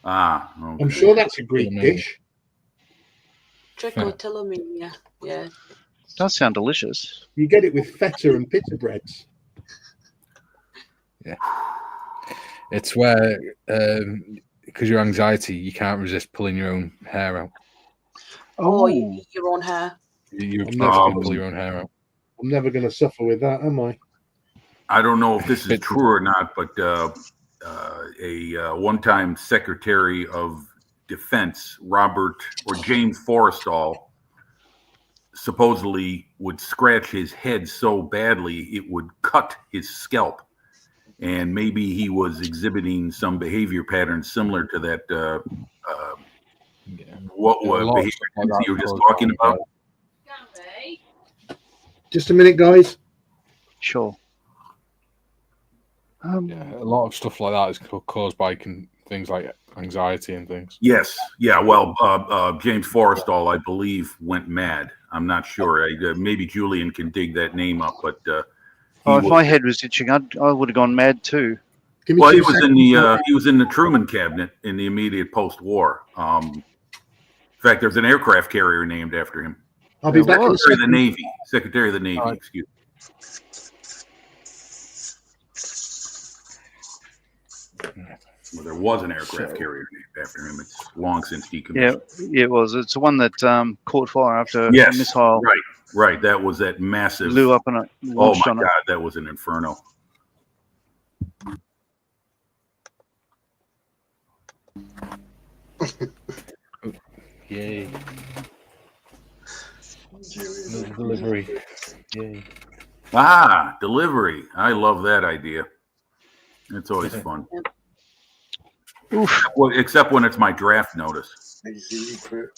I'm sure that's a Greek dish. Trichotillomania. Yeah. Does sound delicious. You get it with feta and pita breads. Yeah. It's where, because your anxiety, you can't resist pulling your own hair out. Oh, you eat your own hair. You're never going to pull your own hair out. I'm never going to suffer with that, am I? I don't know if this is true or not, but a one-time Secretary of Defense, James Forrestal, supposedly would scratch his head so badly it would cut his scalp, and maybe he was exhibiting some behavior patterns similar to that. What behavior you were just talking about? Just a minute, guys. Sure. A lot of stuff like that is caused by things like anxiety and things. Yes. Yeah. Well, James Forrestal, I believe, went mad. I'm not sure. Maybe Julian can dig that name up, but If my head was itching, I would have gone mad too. Give me well, he 2 was seconds. he was in the Truman cabinet in the immediate post-war. In fact, there's an aircraft carrier named after him. I'll be back in a Secretary of the second. Navy. Secretary of the Navy. All right. Excuse me. Well, there was an aircraft carrier named after him. It's long since decommissioned. Yeah, it was. It's the one that caught fire after Yes, a missile right. That was that massive. blew up and it Oh launched my on God, it. that was an inferno. Yay. Another delivery. Yay. Ah, delivery. I love that idea. It's always fun. Oof. Well, except when it's my draft notice. Where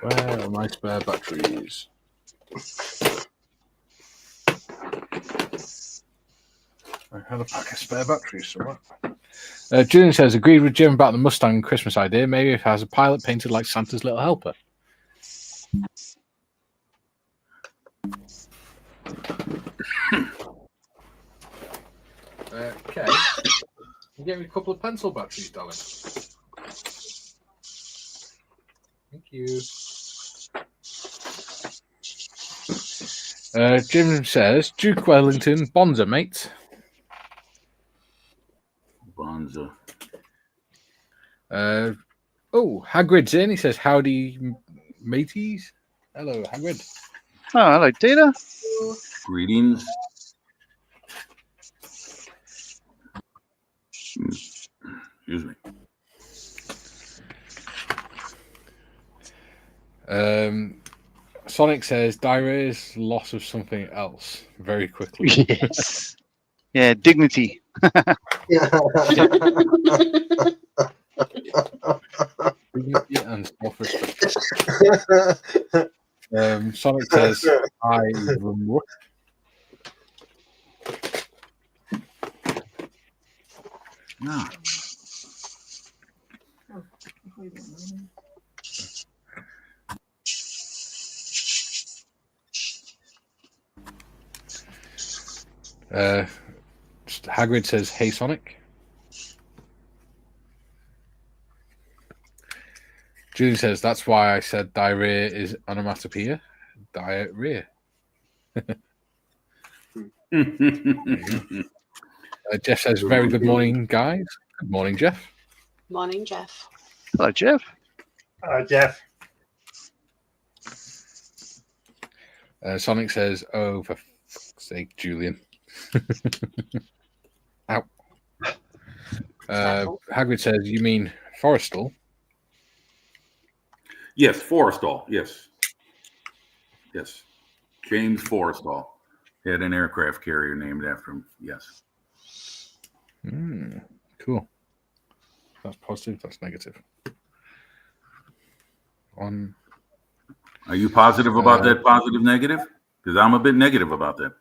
are my spare batteries? I had a pack of spare batteries somewhere. Julian says, agreed with Jim about the Mustang Christmas idea. Maybe it has a pilot painted like Santa's little helper. Okay. You get me a couple of pencil batteries, darling. Thank you. Jim says, Duke Wellington, Bonza, mate. Bonza. Hagrid's in. He says, howdy, mateys. Hello, Hagrid. Oh, hello, Dita. Greetings. Excuse me. Sonic says, diarrhea's loss of something else very quickly. Yes. Yeah, dignity. Dignity and self-respect. Sonic says, I remember. Ah. Hagrid says, hey, Sonic. Julian says, that's why I said diarrhea is onomatopoeia. Diarrhea. Jeff says, very good morning, guys. Good morning, Jeff. Morning, Jeff. Hello, Jeff. Jeff. Sonic says, oh, for fuck's sake, Julian. Ow. Hagrid says, you mean Forrestal? Yes, Forrestal. Yes. Yes. James Forrestal had an aircraft carrier named after him. Yes. Cool. That's positive. That's negative. Are you positive about that positive negative? Because I'm a bit negative about that.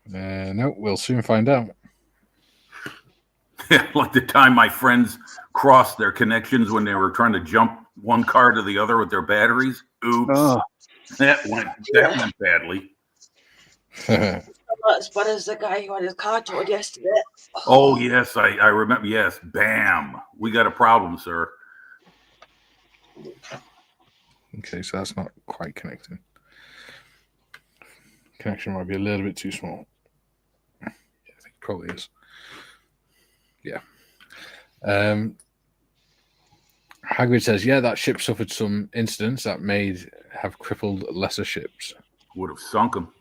No, we'll soon find out. Like the time my friends crossed their connections when they were trying to jump one car to the other with their batteries. Oops. Oh. That went badly. Not as bad as the guy who had his car towed yesterday. Oh, yes, I remember. Yes, bam. We got a problem, sir. Okay, so that's not quite connecting. Connection might be a little bit too small. Yeah, I think it probably is. Yeah. Hagrid says, yeah, that ship suffered some incidents that may have crippled lesser ships. Would have sunk them.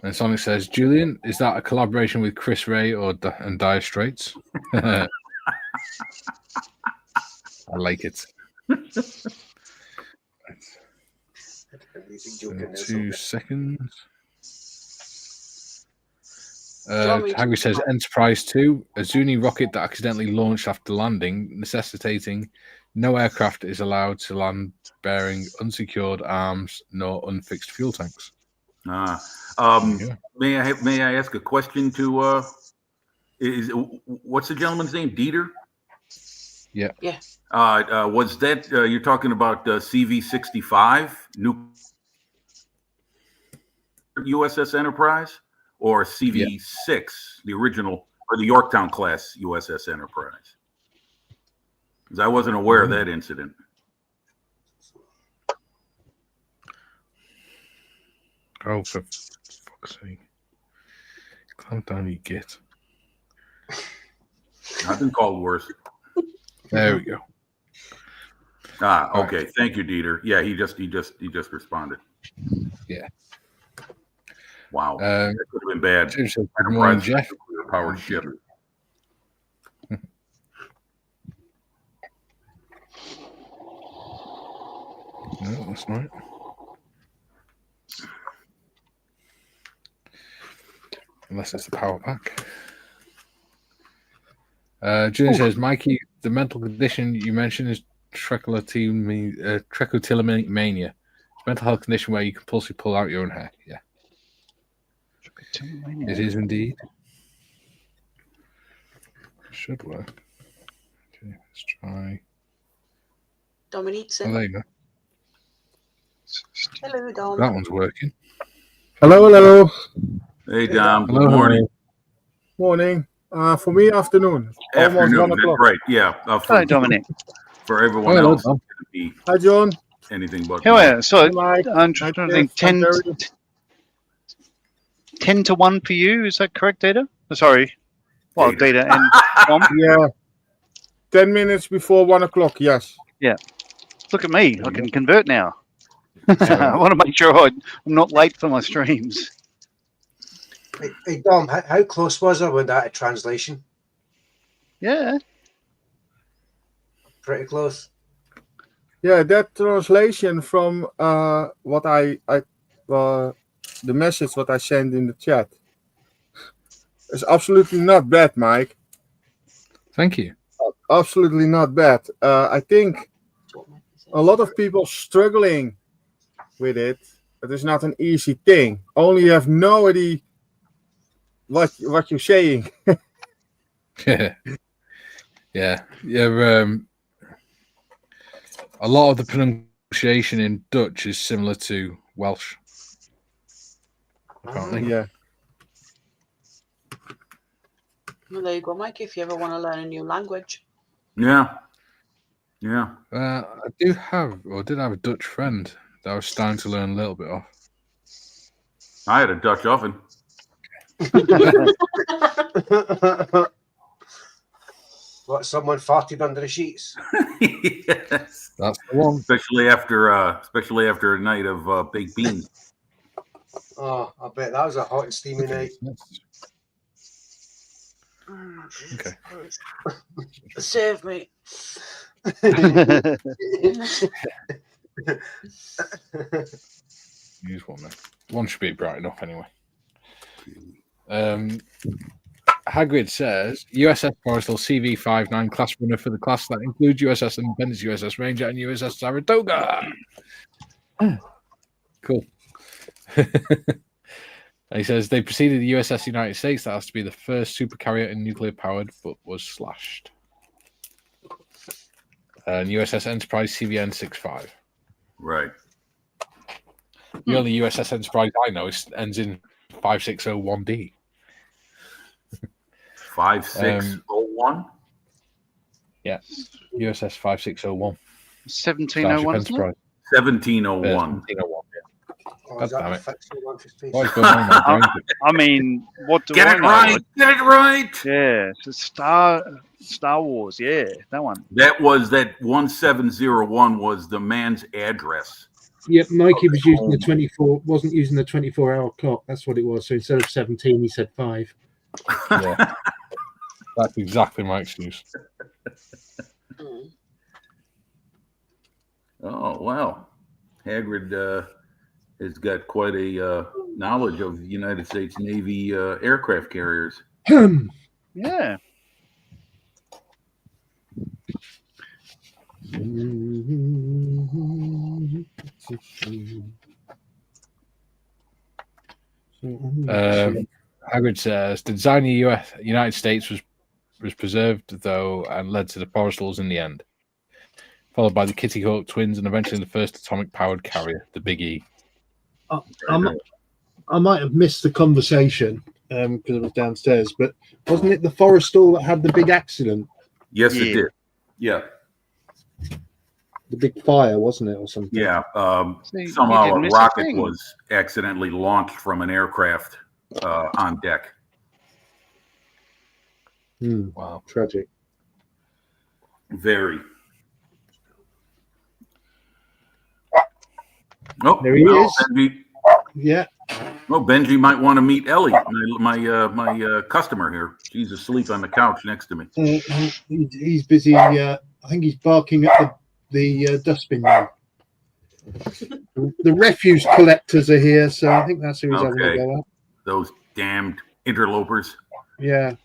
And Sonic says, Julian, is that a collaboration with Chris Ray and Dire Straits? I like it. 2 seconds. Hagrid says, Enterprise 2, a Zuni rocket that accidentally launched after landing, necessitating no aircraft is allowed to land bearing unsecured arms nor unfixed fuel tanks. Yeah. May I ask a question to what's the gentleman's name? Dieter? Yeah. Yeah. Was that you're talking about CV-65 new USS Enterprise or CV-6, the original or the Yorktown class USS Enterprise? Because I wasn't aware of that incident. Oh, for fuck's sake. Clamp down, you git. I've been called worse. There we go. Okay. Right. Thank you, Dieter. Yeah, he just responded. Yeah. Wow. That could have been bad. Good morning, Jeff. Powered ship. No, that's not. Unless it's the power pack. Julian says, Mikey, the mental condition you mentioned is trichotillomania. It's a mental health condition where you compulsively pull out your own hair. Yeah. It is indeed. Should work. Okay, let's try. Dominique's Oh, there you go. Hello, Dom. That one's working. Hello. Hey, Dom. Hello, good morning. Morning. For me, afternoon. Almost 1 o'clock. Right. Yeah. Hello, Dominic. For everyone else, it's going to be Hi, John. anything but. Yeah. So Hi, I'm trying to think. 10 to 1 for you. Is that correct, Data? Sorry. Well, Data and Tom. Yeah. 10 minutes before 1 o'clock. Yes. Yeah. Look at me. I can convert now. I want to make sure I'm not late for my streams. Hey Dom, how close was I with that translation? Yeah. Pretty close. Yeah, that translation from what the message what I sent in the chat is absolutely not bad, Mike. Thank you. Absolutely not bad. I think a lot of people struggling with it. It is not an easy thing. Only you have no idea what you're saying. Yeah. A lot of the pronunciation in Dutch is similar to Welsh. Apparently. Yeah. Well, there you go, Mike, if you ever want to learn a new language. Yeah. I did have a Dutch friend that I was starting to learn a little bit of. I had a Dutch oven. What, someone farted under the sheets? Yes. That's the one. Especially after a night of baked beans. Oh, I bet that was a hot and steamy night. Okay. Save me. Use one then. One should be bright enough anyway. Hagrid says USS Forrestal CV-59 class runner for the class that includes USS Independence, USS Ranger, and USS Saratoga. Cool. And he says they preceded the USS United States. That has to be the first supercarrier and nuclear powered, but was slashed. And USS Enterprise CVN-65. Right. The only USS Enterprise I know ends in 5601D. 5601? Yeah. USS 5601. 1701. 1701. 1701. Oh, is that damn the it. fictional one for space? What's going on in my brain? I mean, what do Get I it know? right. Get it right. Yeah, it's Star Wars. Yeah, that one. That 1701 was the man's address. Yep, Mikey was using the 24, wasn't using the 24-hour clock. That's what it was. So instead of 17, he said 5. Yeah. That's exactly my excuse. Oh, wow. Hagrid has got quite a knowledge of the United States Navy aircraft carriers. Yeah. Hagrid says the design of the United States was preserved though and led to the Forestals in the end, followed by the Kitty Hawk twins and eventually the first atomic powered carrier, the Big E. I might have missed the conversation because I was downstairs, but wasn't it the Forrestal that had the big accident? Yes, it did. Yeah. The big fire, wasn't it, or something? Yeah. See, Somehow you didn't a miss a rocket thing. was accidentally launched from an aircraft on deck. Wow, tragic. Very. Oh, There he is. Benji. Yeah. Oh, Benji might want to meet Ellie, my customer here. She's asleep on the couch next to me. He's busy. I think he's barking at the dustbin now. The refuse collectors are here, so I think that's who he's having a go at. Those damned interlopers. Yeah.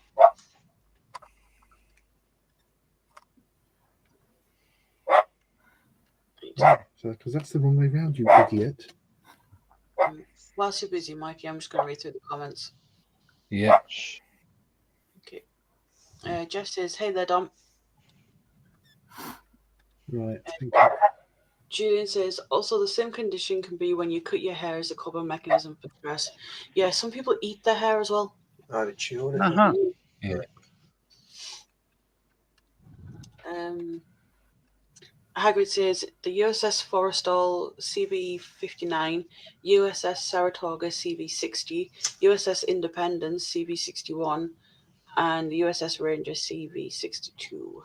Because that's the wrong way round, you idiot. Whilst you're busy, Mikey, I'm just going to read through the comments. Yeah. Okay. Jeff says, hey there, Dom. Right. Julian says, also the same condition can be when you cut your hair as a coping mechanism for stress. Yeah, some people eat their hair as well. Uh-huh. Yeah. Hagrid says the USS Forrestal CV-59, USS Saratoga CV-60, USS Independence CV-61, and the USS Ranger CV-62.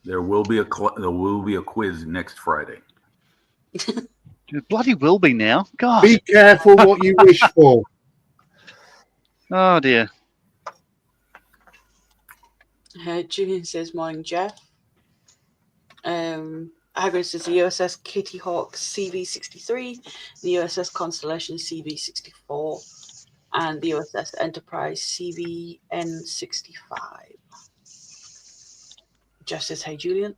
There will be a quiz next Friday. It bloody will be now. God. Be careful what you wish for. Oh dear. Julian says, morning, Jeff. Hagrid says the USS Kitty Hawk CV-63, the USS Constellation CV-64, and the USS Enterprise CV-N65. Jeff says, hey, Julian.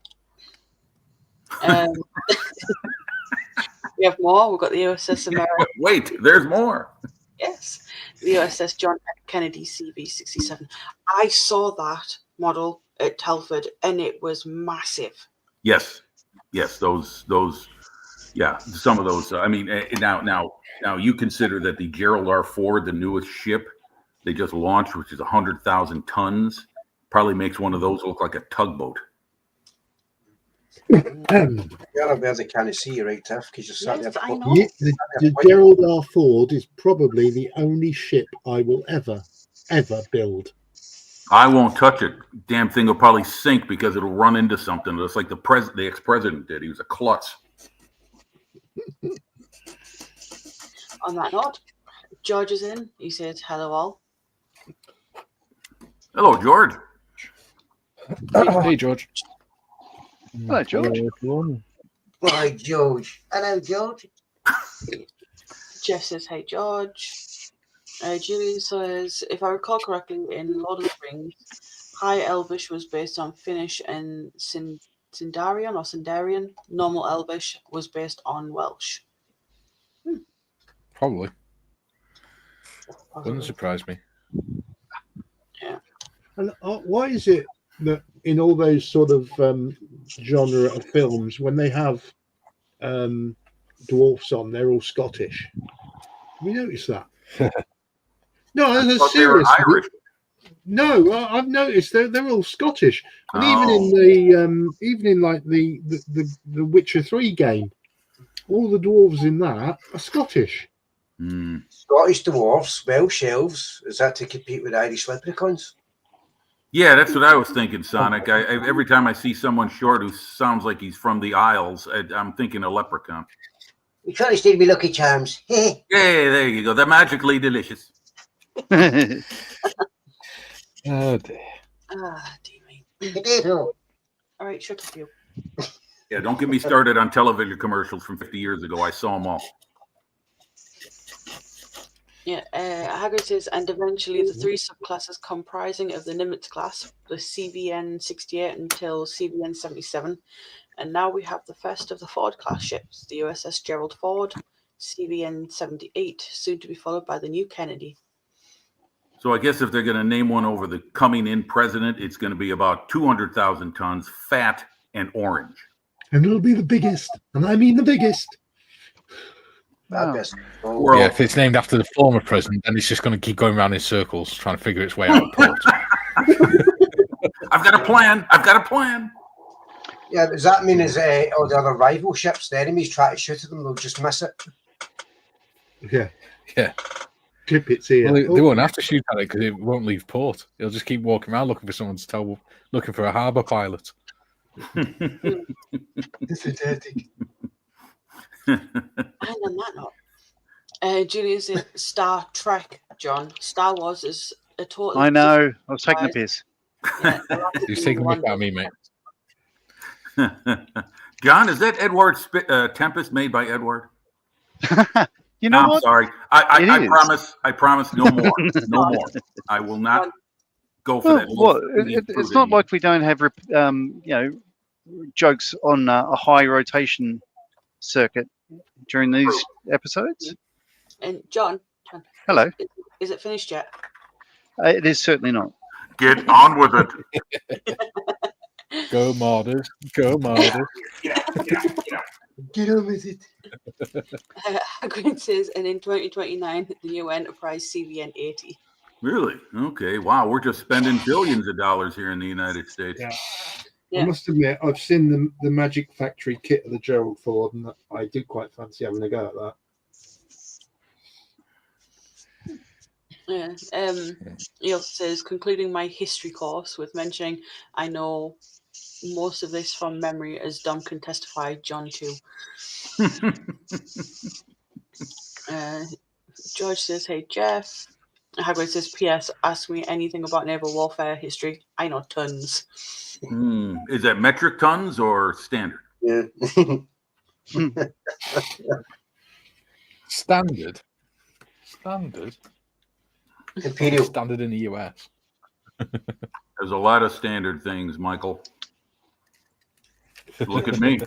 We have more. We've got the USS America. Wait, there's more. Yes. The USS John F. Kennedy CV-67. I saw that model at Telford, and it was massive. Yes, those, yeah, some of those. I mean, now, you consider that the Gerald R. Ford, the newest ship they just launched, which is 100,000 tons, probably makes one of those look like a tugboat. You're going to be able to kind of see you right, Tiff, because you're sat Yes, there. I know. The Gerald R. Ford is probably the only ship I will ever build. I won't touch it. Damn thing will probably sink because it'll run into something. Just like the ex-president did. He was a klutz. On that note, George is in. He says, hello, all. Hello, George. Hey, George. Hello, George. Hi, George. Hello, George. Jeff says, hey, George. Julian says, if I recall correctly, in Lord of the Rings, High Elvish was based on Finnish and Sindarian. Normal Elvish was based on Welsh. Probably. Wouldn't surprise me. Yeah. And why is it that in all those sort of genre of films, when they have dwarfs on, they're all Scottish? Have you noticed that? No, I that's thought they were serious. Irish. No, I've noticed they're all Scottish, and Oh. even in like the Witcher 3 game, all the dwarves in that are Scottish. Mm. Scottish dwarfs, Welsh elves. Is that to compete with Irish leprechauns? Yeah, that's what I was thinking, Sonic. Every time I see someone short who sounds like he's from the Isles, I'm thinking a leprechaun. You can't steal me Lucky Charms. Yeah, there you go. They're magically delicious. Oh, dear. Ah, dear me. Potato. All right, shut up, you. Yeah, don't get me started on television commercials from 50 years ago. I saw them all. Yeah, Hagrid says, and eventually the three subclasses comprising of the Nimitz class, the CVN-68 until CVN-77, and now we have the first of the Ford class ships, the USS Gerald Ford, CVN 78, soon to be followed by the new Kennedy. So I guess if they're going to name one over the coming in president, it's going to be about 200,000 tons, fat and orange. And it'll be the biggest. And I mean the biggest. That'd be a small- Well, Yeah, if it's named after the former president, then it's just going to keep going around in circles trying to figure its way out of port. I've got a plan. I've got a plan. Yeah, does that mean is all the other rival ships, the enemies try to shoot at them, they'll just miss it? Yeah. Yeah. Clip its ear. Well, they won't have to shoot at it because it won't leave port. It'll just keep walking around looking for someone to tell, looking for a harbour pilot. It's pathetic. And on that note, Julius in Star Trek, John. Star Wars is a total. I know. I was taking the piss. Yeah, He's taking a look at me, mate. John, is that Edward Tempest made by Edward? You know I'm what? sorry. It I is. promise. I promise no more. No more. I will not go for that. Well, it's not like we don't have, jokes on a high rotation circuit during these episodes. And John, Hello. is it finished yet? It is certainly not. Get on with it. Go Marders. Go Marders. Get on with it. Hagrid says, and in 2029, the new Enterprise CVN 80. Really? Okay. Wow. We're just spending billions of dollars here in the United States. Yeah. Yeah. I must admit, I've seen the Magic Factory kit of the Gerald Ford, and I did quite fancy having a go at that. Yeah. He also says, concluding my history course with mentioning, I know most of this from memory, as Dom can testify, John too. George says, hey Jeff. Hagrid says, P.S. Ask me anything about naval warfare history. I know tons. Is that metric tons or standard? Yeah. Standard. Imperial. Standard in the US. There's a lot of standard things, Michael. Look at me.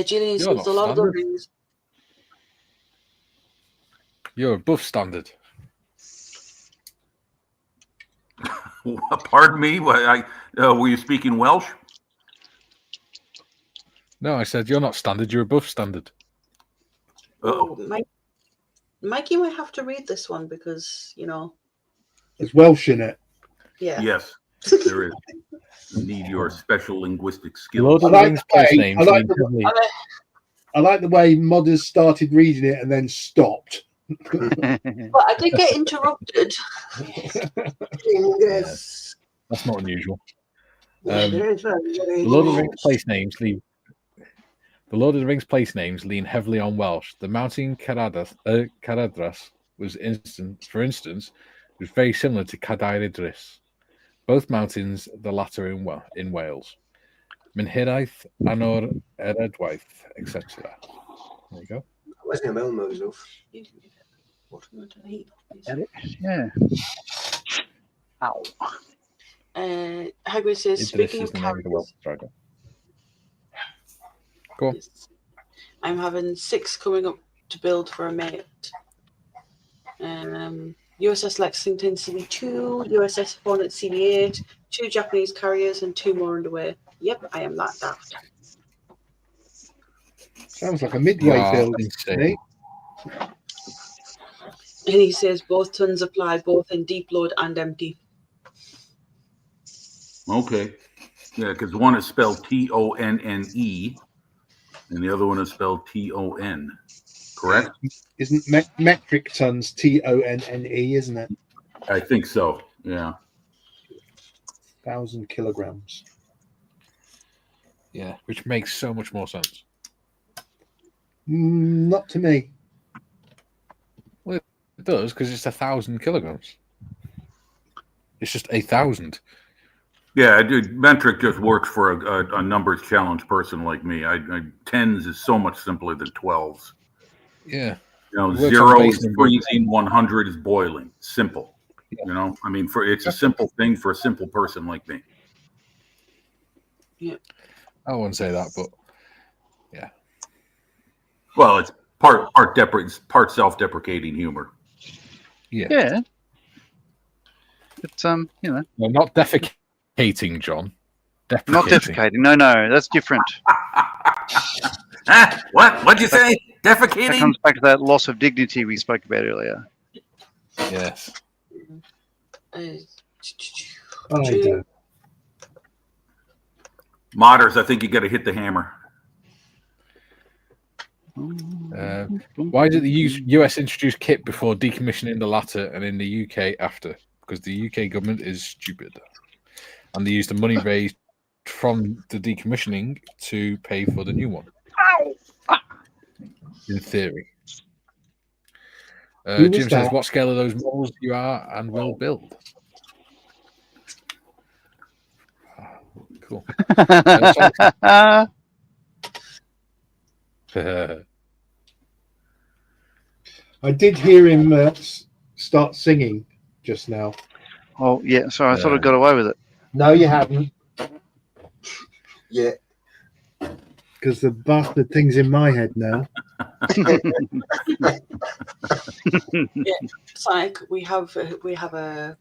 Gillian You're says, not a lot of the standard. rings. You're above standard. Pardon me. Were you speaking Welsh? No, I said you're not standard. You're above standard. Uh-oh. Mikey might have to read this one because, There's Welsh in it. yeah. Yes, there is. You need your special linguistic Lord skills. of I the like Rings the place way- names. I like lean the- heavily- I like the way modders started reading it and then stopped. But I did get interrupted. Yes. That's not unusual. Yes. The Lord of the Rings place names lean. The Lord of the Rings place names lean heavily on Welsh. The mountain Caradras for instance, was very similar to Cadair Idris. Both mountains, the latter in Wales. Mynhiraeth, Anor, Eredwaith, etc. There you go. Wasn't a million miles off. Yeah. Ow. Hagrid says, Idris speaking is of the name of the Welsh characters, dragon. Go on. I'm having 6 coming up to build for a mate. USS Lexington CV2, USS Hornet CV8, 2 Japanese carriers, and 2 more underway. Yep, I am that daft. Sounds like a midway Wow, build. insane. to me. And he says both tons apply both in deep load and empty. Okay. Yeah, because one is spelled Tonne, and the other one is spelled Ton. Correct? Isn't metric tons TONNE, isn't it? I think so. Yeah. 1,000 kilograms. Yeah, which makes so much more sense. Not to me. It does because it's 1,000 kilograms. It's just 1,000. Yeah, metric just works for a numbers challenge person like me. Tens is so much simpler than 12s. Yeah. You know, It works on 0 base is numbers. freezing, 100 is boiling. Simple. Yeah. You know, I mean, it's a simple thing for a simple person like me. I wouldn't say that, but yeah. Well, it's part self-deprecating humor. Yeah. But No, not defecating, John. not Defecating. defecating. No, that's different. What? What'd you say? That Defecating? comes back to that loss of dignity we spoke about earlier. Yes. Uh, I don't. Modders, I think you got to hit the hammer. Why did the US introduce kit before decommissioning the latter and in the UK after? Because the UK government is stupid. And they used the money raised from the decommissioning to pay for the new one. In theory. Who was Jim says, that? what scale of those models you are and will build? Cool. I did hear him start singing just now. Oh, yeah. Sorry, I thought I got away with it. No, you haven't. Yeah. Because the bastard thing's in my head now. Sonic, we have a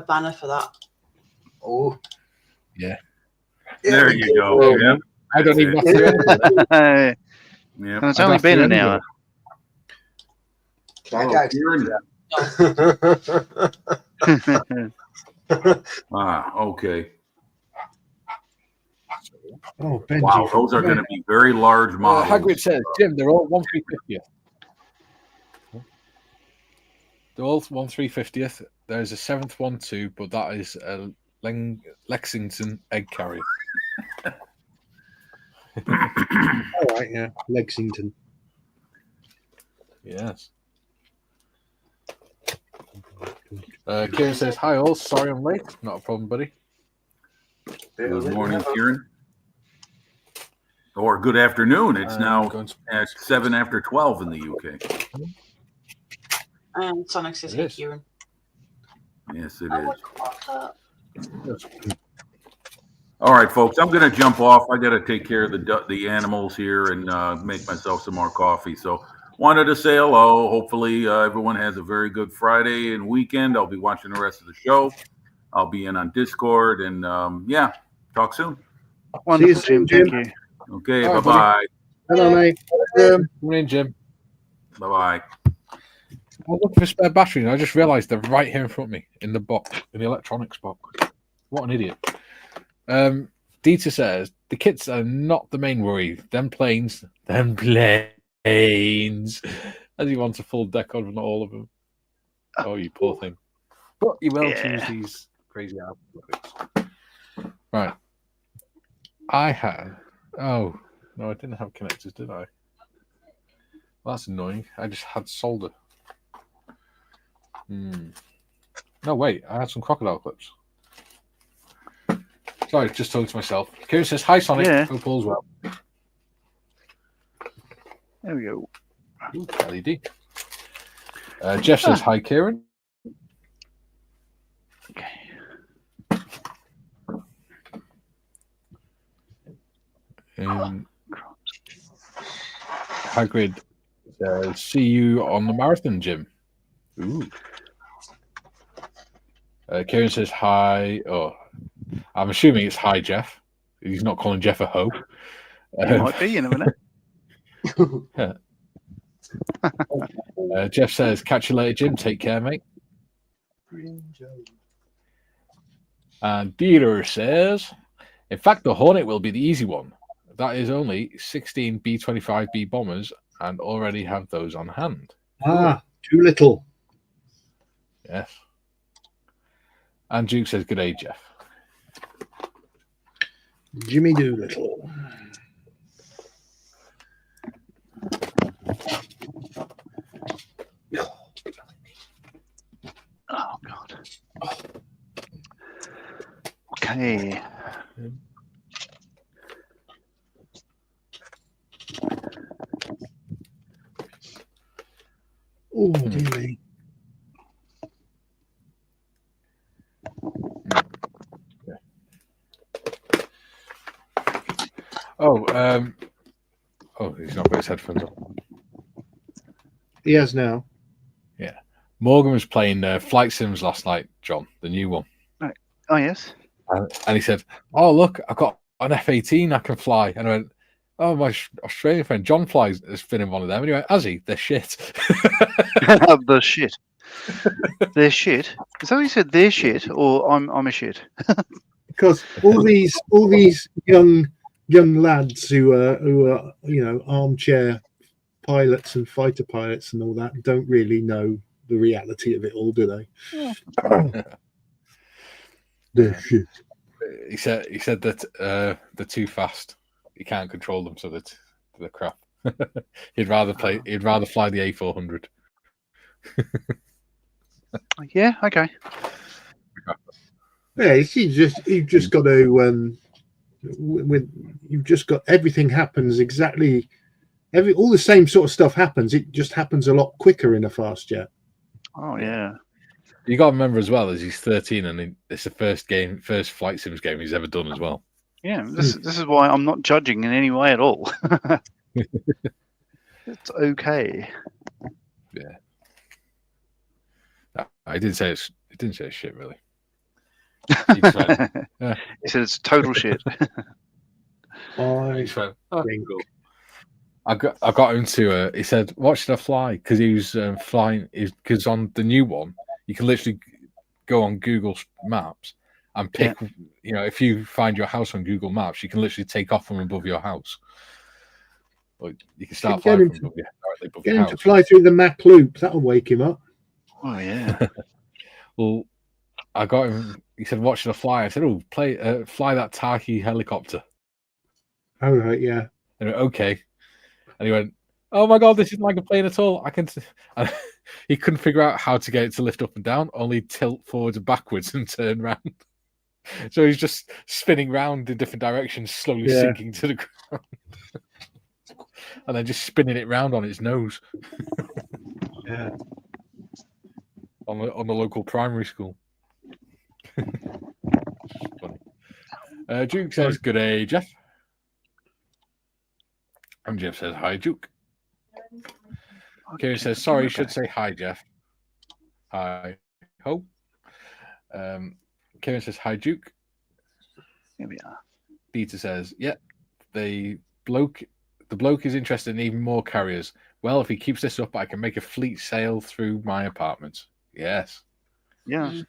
banner for that. Oh. Yeah. There you go. Oh, Yep. I don't even That's have it. to And Yep. it's I'd only have to been an anyway. hour. Can I Oh, get Kieran. Okay. Oh, Benji. Wow, those are going to be very large models. Hagrid says, Jim, they're all 1/350th. They're all 1/350th. There's a 7th one too, but that is a Lexington egg carrier. All right, yeah. Lexington. Yes. Kieran says, hi all, sorry I'm late. Not a problem, buddy. Good morning, Kieran. Or good afternoon. It's now going to- at 7 after 12 in the UK. And Sonic says, It hey, is. Kieran. Yes, it Oh, is. what? All right, folks, I'm going to jump off. I got to take care of the animals here and make myself some more coffee. So wanted to say hello. Hopefully everyone has a very good Friday and weekend. I'll be watching the rest of the show. I'll be in on Discord. And, yeah, talk soon. Wonderful, soon, Jim. Jim. Thank you. Okay, All right, bye-bye. Hello, mate. Come in, Jim. Bye-bye. I'm looking for spare battery and I just realised they're right here in front of me in the box, in the electronics box. What an idiot. Dieter says, the kits are not the main worry. Them planes. As he wants a full deck on all of them. Oh, you poor thing. But you will choose these crazy outfits. Right. I had. Oh, no, I didn't have connectors, did I? Well, that's annoying. I just had solder. No, wait. I had some crocodile clips. Sorry, just talking to myself. Kieran says, hi, Sonic. Yeah. Hope all's well. There we go. Ooh, LED. Jeff says, hi, Kieran. Okay. Hagrid says, see you on the marathon, Jim. Ooh. Kieran says, hi. Oh, I'm assuming it's hi, Jeff. He's not calling Jeff a hoe. Might be, you never know. Jeff says, catch you later, Jim. Take care, mate. And Dieter says, in fact, the Hornet will be the easy one. That is only 16 B-25B bombers and already have those on hand. Ah, too little. Yes. And Duke says, good day, Jeff. Jimmy Doolittle. Oh, God. Okay. Oh, dear me. Oh, he's not got his headphones on. He has now. Morgan was playing Flight Sims last night, John, the new one. Oh yes. And he said, "Oh, look, I've got an F-18 I can fly." And I went, "Oh, my Australian friend John flies is fitting one of them." And he went, "Has he? They're shit." The shit. They're shit. Is that what you said? They're shit, or I'm a shit. Because all these young lads who are armchair pilots and fighter pilots and all that don't really know the reality of it all, do they? They're shit. He said that they're too fast. You can't control them, so that they're crap. He'd rather fly the A400. Yeah. Okay. Yeah, you've just got to you've just got everything happens exactly all the same sort of stuff happens. It just happens a lot quicker in a fast jet. Oh yeah. You got to remember as well, as he's 13 and it's the first Flight Sims game he's ever done as well. Yeah. This is why I'm not judging in any way at all. It's okay. Yeah. I didn't say it's shit really. He just went, yeah. He said it's total shit. He just went, "Oh, cool." I got him to. He said, "What should I fly?" Because he was flying. Because on the new one, you can literally go on Google Maps and pick. Yeah. You know, if you find your house on Google Maps, you can literally take off from above your house. Or you can start flying from directly above get your him house. to fly through the Mach loop. That'll wake him up. Oh yeah. Well, I got him. He said, "What should I fly?" I said, "Oh, fly that Taki helicopter." Oh right, yeah. And I went, "Okay." And he went, "Oh my god, this isn't like a plane at all. I can." And he couldn't figure out how to get it to lift up and down. Only tilt forwards and backwards and turn round. So he's just spinning round in different directions, slowly sinking to the ground, and then just spinning it round on its nose. Yeah. On the local primary school. Funny. Duke says, "Good day, Jeff." And Jeff says, "Hi, Duke." Kieran says, "Sorry, you should say hi, Jeff." Hi, ho. Kieran says, "Hi, Duke." Here we are. Dieter says, "Yeah, the bloke is interested in even more carriers. Well, if he keeps this up, I can make a fleet sail through my apartment." Yes. Yeah.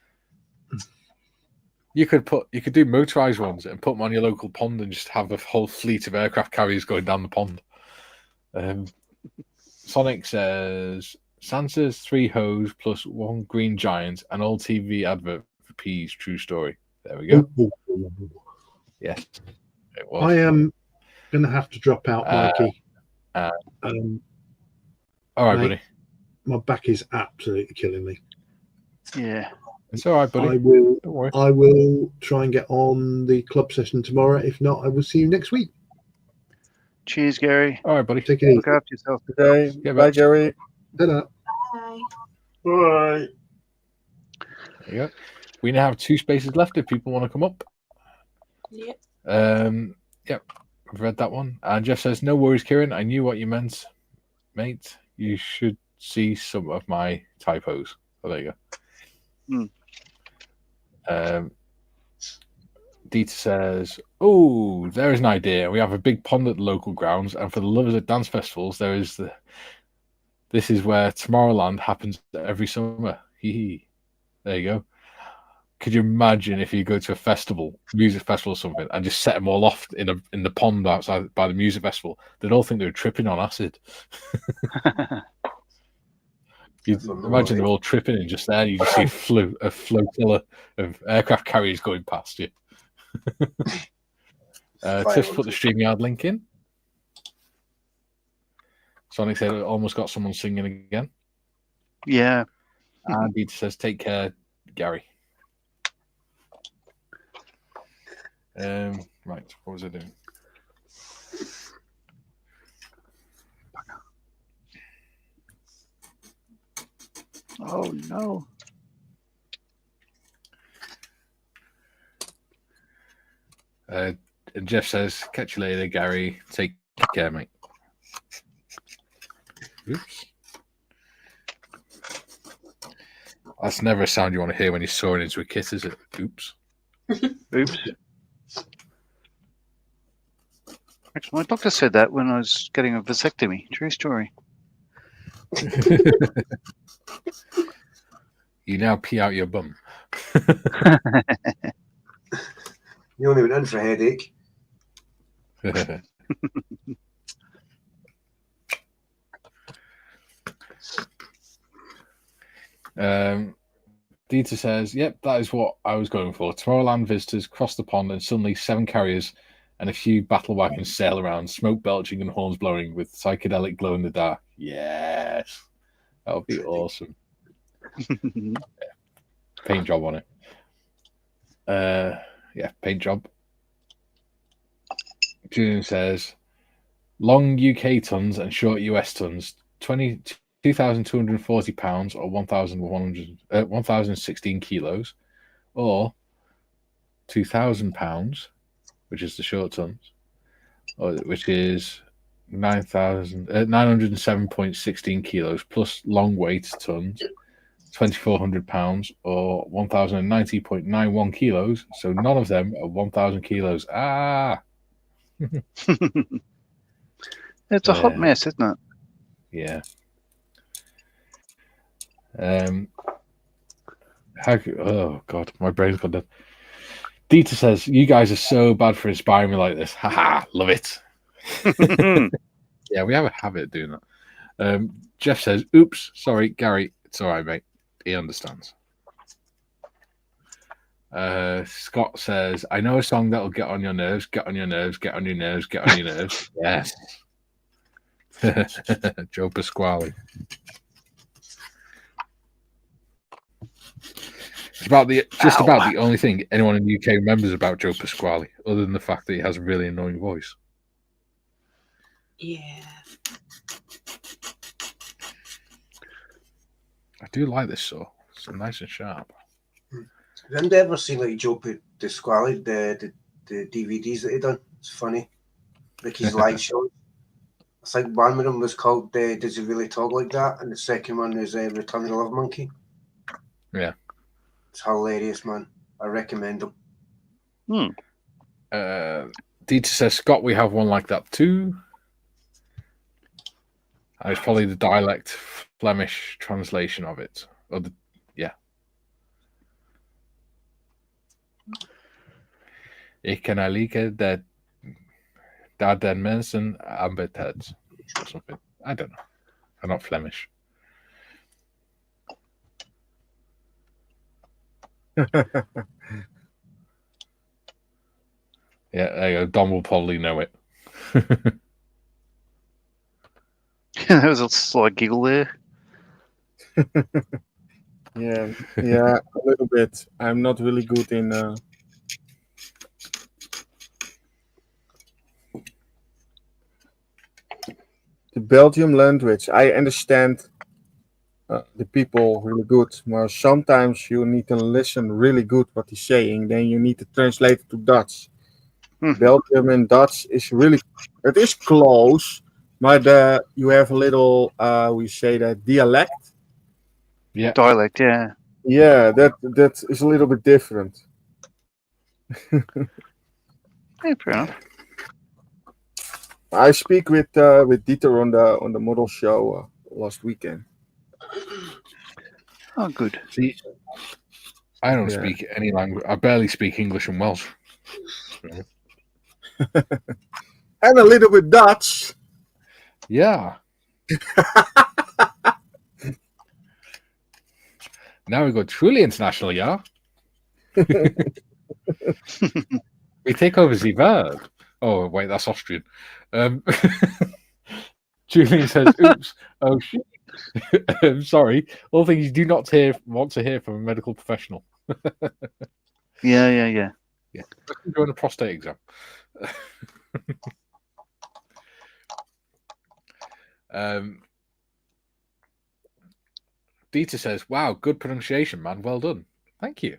You could do motorized ones and put them on your local pond and just have a whole fleet of aircraft carriers going down the pond. Sonic says, "Santa's 3 hoes plus 1 green giant, an old TV advert for peas. True story." There we go. Yes, it was. I am going to have to drop out, Mikey. All right, mate, buddy. My back is absolutely killing me. Yeah. It's all right, buddy. Don't worry. I will try and get on the club session tomorrow. If not, I will see you next week. Cheers, Gary. All right, buddy. Take it easy. Look after yourself. Okay. Yeah, Bye, Jerry. Ta-da. Bye. Bye. There you go. We now have 2 spaces left if people want to come up. Yep. Yep. I've read that one. And Jeff says, "No worries, Kieran. I knew what you meant, mate. You should see some of my typos." Oh, there you go. Dieter says, "Oh, there is an idea. We have a big pond at the local grounds, and for the lovers of dance festivals, this is where Tomorrowland happens every summer." Hee. There you go. Could you imagine if you go to a festival, music festival or something, and just set them all off in the pond outside by the music festival? They'd all think they were tripping on acid. You imagine they're all tripping and just there. You just see a flotilla of aircraft carriers going past you. Tiff put the StreamYard link in. Sonic said it almost got someone singing again. Yeah. And Dieter says, "Take care, Gary." Right, what was I doing? Oh no. And Jeff says, "Catch you later, Gary. Take care, mate." Oops. That's never a sound you want to hear when you're soaring into a kit, is it? Oops. Oops. Actually, my doctor said that when I was getting a vasectomy. True story. You now pee out your bum. You only went in for a headache. Dieter says, yep, that is what I was going for. Tomorrowland visitors cross the pond and suddenly 7 carriers and a few battle wagons sail around, smoke belching and horns blowing with psychedelic glow in the dark. Yes. That would be awesome. Paint job on it. Yeah, paint job. Julian says, long UK tons and short US tons, 2,240 pounds or 1,016 kilos, or 2,000 pounds, which is the short tons, which is 907.16 kilos plus long weight tons, 2,400 pounds or 1,090.91 kilos. So none of them are 1,000 kilos. It's a hot mess, isn't it? Yeah. Oh God, my brain's gone dead. Dieter says, you guys are so bad for inspiring me like this. Haha, love it. Yeah, we have a habit of doing that. Jeff says, oops, sorry, Gary. It's all right, mate. He understands. Scott says, I know a song that'll get on your nerves, get on your nerves, get on your nerves, get on your nerves. Yes. Joe Pasquale. It's about the only thing anyone in the UK remembers about Joe Pasquale, other than the fact that he has a really annoying voice. Yeah. I do like this saw. It's nice and sharp. Have you ever seen like Joe Pasquale, the DVDs that he done? It's funny. Like his live shows. I think one of them was called Does He Really Talk Like That? And the second one is Return of the Love Monkey. Yeah. It's hilarious, man. I recommend them. Dieter says, Scott, we have one like that too. And it's probably the dialect Flemish translation of it. Ik ken liken dat den mensen aanbeteld or something. I don't know. I'm not Flemish. Yeah, there you go. Dom will probably know it. There was a slight giggle there. Yeah, a little bit. I'm not really good in the Belgium language. I understand the people really good, but sometimes you need to listen really good what he's saying. Then you need to translate it to Dutch. Belgium and Dutch is really, it is close, but you have a little, we say that dialect. Yeah. Dialect, yeah. Yeah, that is a little bit different. Yeah, fair enough. I speak with Dieter on the model show last weekend. Oh, good. See, I don't speak any language. I barely speak English and Welsh. And a little bit Dutch. Yeah. Now we go truly international, yeah? We take over the verb. Oh, wait, that's Austrian. Julian says, oops, oh shit. I'm sorry. All things you do not want to hear from a medical professional. Yeah. Doing a prostate exam. Dieter says, wow, good pronunciation, man. Well done. Thank you.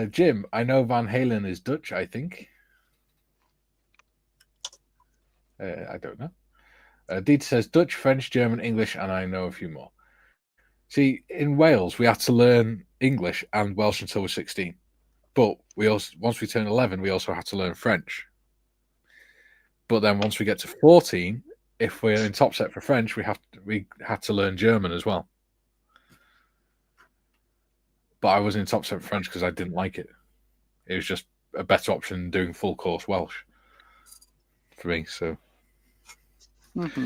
Jim, I know Van Halen is Dutch, I think. I don't know. Dieter says Dutch, French, German, English, and I know a few more. See, in Wales, we had to learn English and Welsh until we're 16. But we also, once we turn 11, we also had to learn French. But then once we get to 14, if we're in top set for French, we had to learn German as well. But I was in top set for French because I didn't like it. It was just a better option than doing full course Welsh for me. So. Mm-hmm.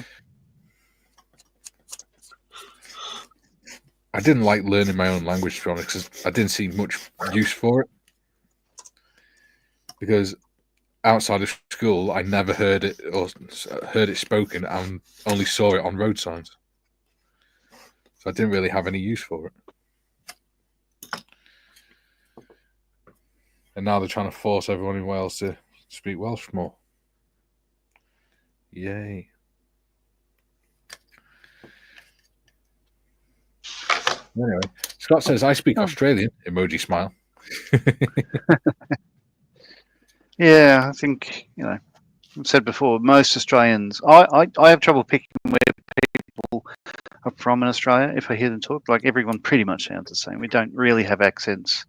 I didn't like learning my own language, to be honest, because I didn't see much use for it. Because outside of school, I never heard it or heard it spoken, and only saw it on road signs. So I didn't really have any use for it. And now they're trying to force everyone in Wales to speak Welsh more. Yay. Anyway, Scott says, I speak Australian, emoji smile. Yeah, I think, I've said before, most Australians, I have trouble picking where people are from in Australia if I hear them talk. Like, everyone pretty much sounds the same. We don't really have accents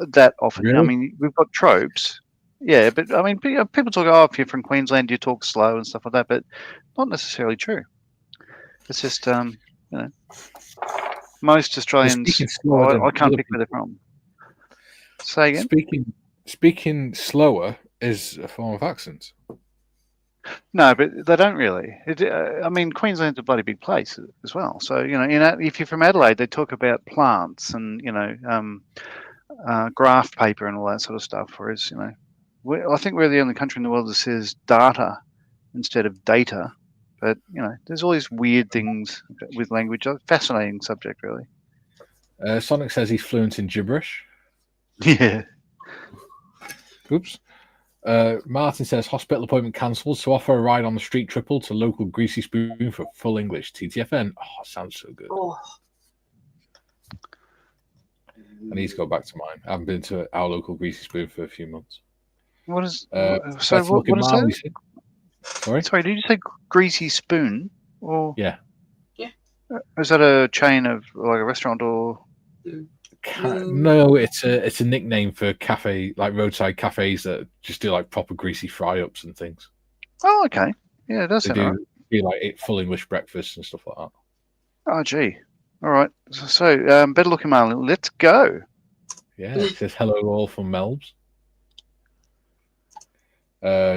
that often. Really? I mean, we've got tropes. Yeah, but I mean, people talk, oh, if you're from Queensland, you talk slow and stuff like that, but not necessarily true. It's just, most Australians, I can't pick where they're from. Say again? Speaking slower is a form of accent. No, but they don't really. I mean, Queensland's a bloody big place as well. So, if you're from Adelaide, they talk about plants and, graph paper and all that sort of stuff. Whereas, I think we're the only country in the world that says data instead of data. But, there's all these weird things with language. A fascinating subject, really. Sonic says he's fluent in gibberish. Yeah. Oops. Martin says hospital appointment cancelled, so offer a ride on the street triple to local Greasy Spoon for full English. TTFN. Oh, sounds so good. Oh. I need to go back to mine. I haven't been to our local Greasy Spoon for a few months. What is? What is that? Sorry, did you say Greasy Spoon? Or yeah. Is that a chain of like a restaurant or? No, it's a nickname for cafe, like roadside cafes that just do like proper greasy fry ups and things. Oh, okay. Yeah, it does. They do like full English breakfast and stuff like that. Oh, gee. All right. So, better looking, Marlon. Let's go. Yeah, it says hello all from Melbs.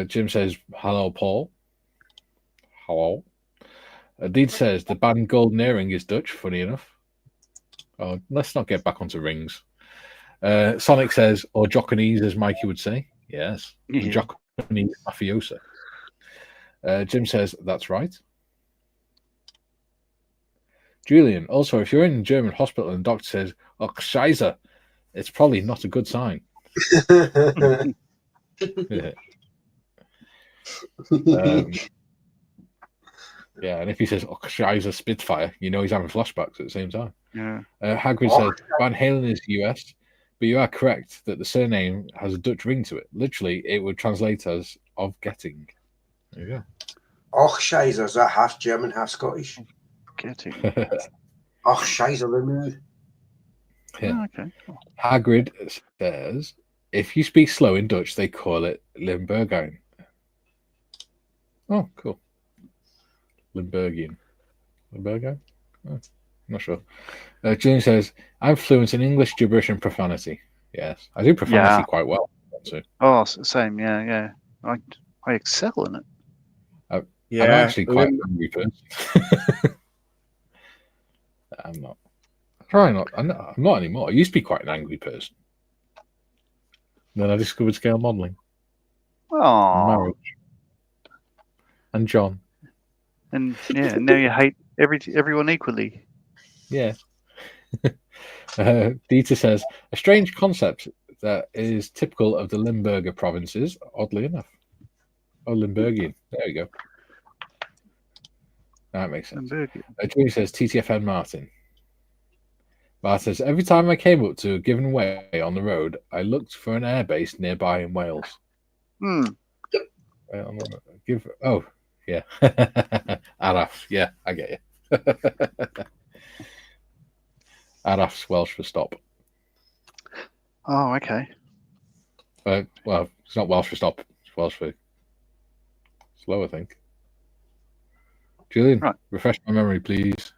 Jim says hello, Paul. Hello. Deed says the band Golden Earring is Dutch. Funny enough. Oh, let's not get back onto rings. Sonic says, or Jockanese, as Mikey would say. Yes, Jockanese mafiosa. Jim says, that's right. Julian, also, if you're in a German hospital and the doctor says, oh, Scheiße, it's probably not a good sign. Yeah, and if he says, oh, Scheiße, Spitfire, you know he's having flashbacks at the same time. Yeah. Hagrid says, Van Halen is US, but you are correct that the surname has a Dutch ring to it. Literally, it would translate as of getting. There you go. Och, Scheiße, is that half German, half Scottish? Getting. Och, Scheiße, the mood. Yeah. Oh, okay. Hagrid says, if you speak slow in Dutch, they call it Limburgijn. Oh, cool. Limburgian. Limburgijn? Oh, I'm not sure. Julian says, I'm fluent in English, gibberish, and profanity. Yes, I do profanity quite well. So. Oh, same. Yeah. I excel in it. I'm actually quite an angry person. I'm not. Probably not. I'm not anymore. I used to be quite an angry person. Then I discovered scale modelling. Oh. Marriage. And John. And now you hate everyone equally. Yeah. Dieter says, a strange concept that is typical of the Limburger provinces, oddly enough. Oh, Limburgian. There we go. That makes sense. Julie says, TTFN Martin. Martin says, every time I came up to a given way on the road, I looked for an airbase nearby in Wales. Oh, yeah. Araf. Yeah, I get you. Araf's Welsh for stop. Oh, okay. Well, it's not Welsh for stop. It's Welsh for slow, I think. Julian, Right. refresh my memory, please.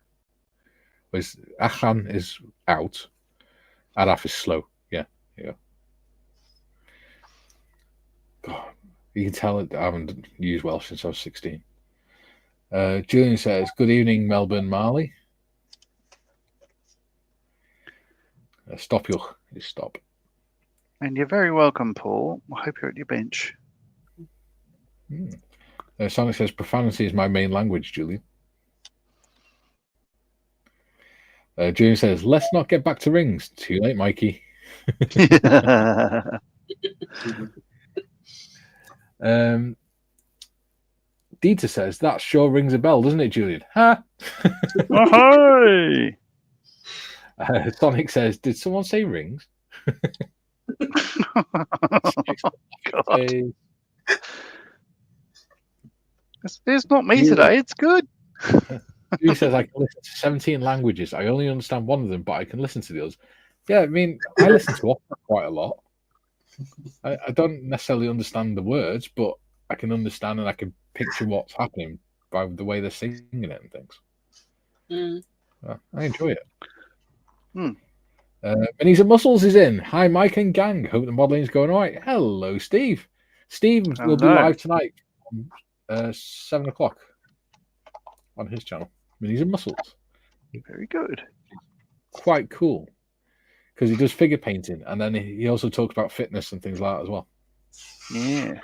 Achan is out. Araf is slow. Yeah. God, you can tell that I haven't used Welsh since I was 16. Julian says, "Good evening, Melbourne, Marley." Stopioch is stop. And you're very welcome, Paul. I hope you're at your bench. Sonic says, "Profanity is my main language, Julian." Julian says, "Let's not get back to rings. Too late, Mikey." Dieter says, "That sure rings a bell, doesn't it, Julian?" Ha! Ahoy! Sonic says, "Did someone say rings?" God. It's not me today. It's good. He says, "I can listen to 17 languages. I only understand one of them, but I can listen to the others." Yeah, I mean, I listen to opera quite a lot. I don't necessarily understand the words, but I can understand and I can picture what's happening by the way they're singing it and things. I enjoy it. Benny's Muscles is in. Hi, Mike and gang. Hope the modeling's going all right. Hello, Steve. Steve will be live tonight, 7 o'clock on his channel. Benny's Muscles. Very good. Quite cool. Because he does figure painting, and then he also talks about fitness and things like that as well. Yeah.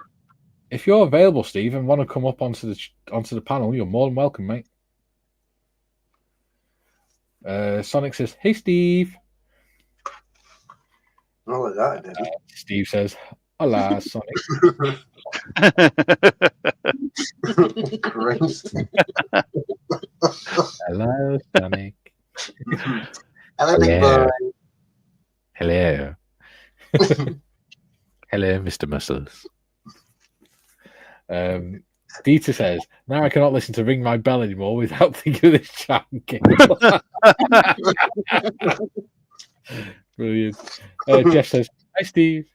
If you're available, Steve, and want to come up onto the panel, you're more than welcome, mate. Sonic says, "Hey, Steve." Not like that, did he? Steve says, "Hola, Sonic." Christ. Hello, Sonic. Hello, big boy. Hello. Hello, Mr. Muscles. Dieter says, "Now I cannot listen to Ring My Bell anymore without thinking of this chat game." Brilliant. Jeff says, "Hi, Steve."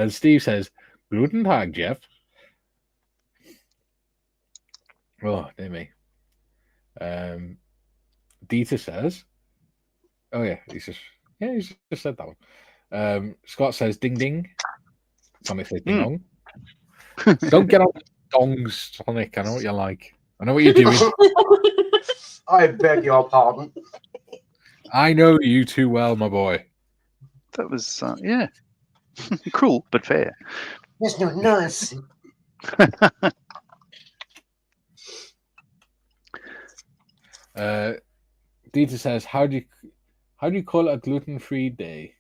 Steve says, "Guten Tag, Jeff." Oh, dear me. Dieter says, "Oh yeah, he's just said that one." Scott says, "Ding ding." Sonic says, "Ding dong." Don't get on dongs, Sonic. I know what you like. I know what you're doing. I beg your pardon. I know you too well, my boy. That was, yeah. Cruel, but fair. That's not nice. Dieter says, how do you call it a gluten-free day?"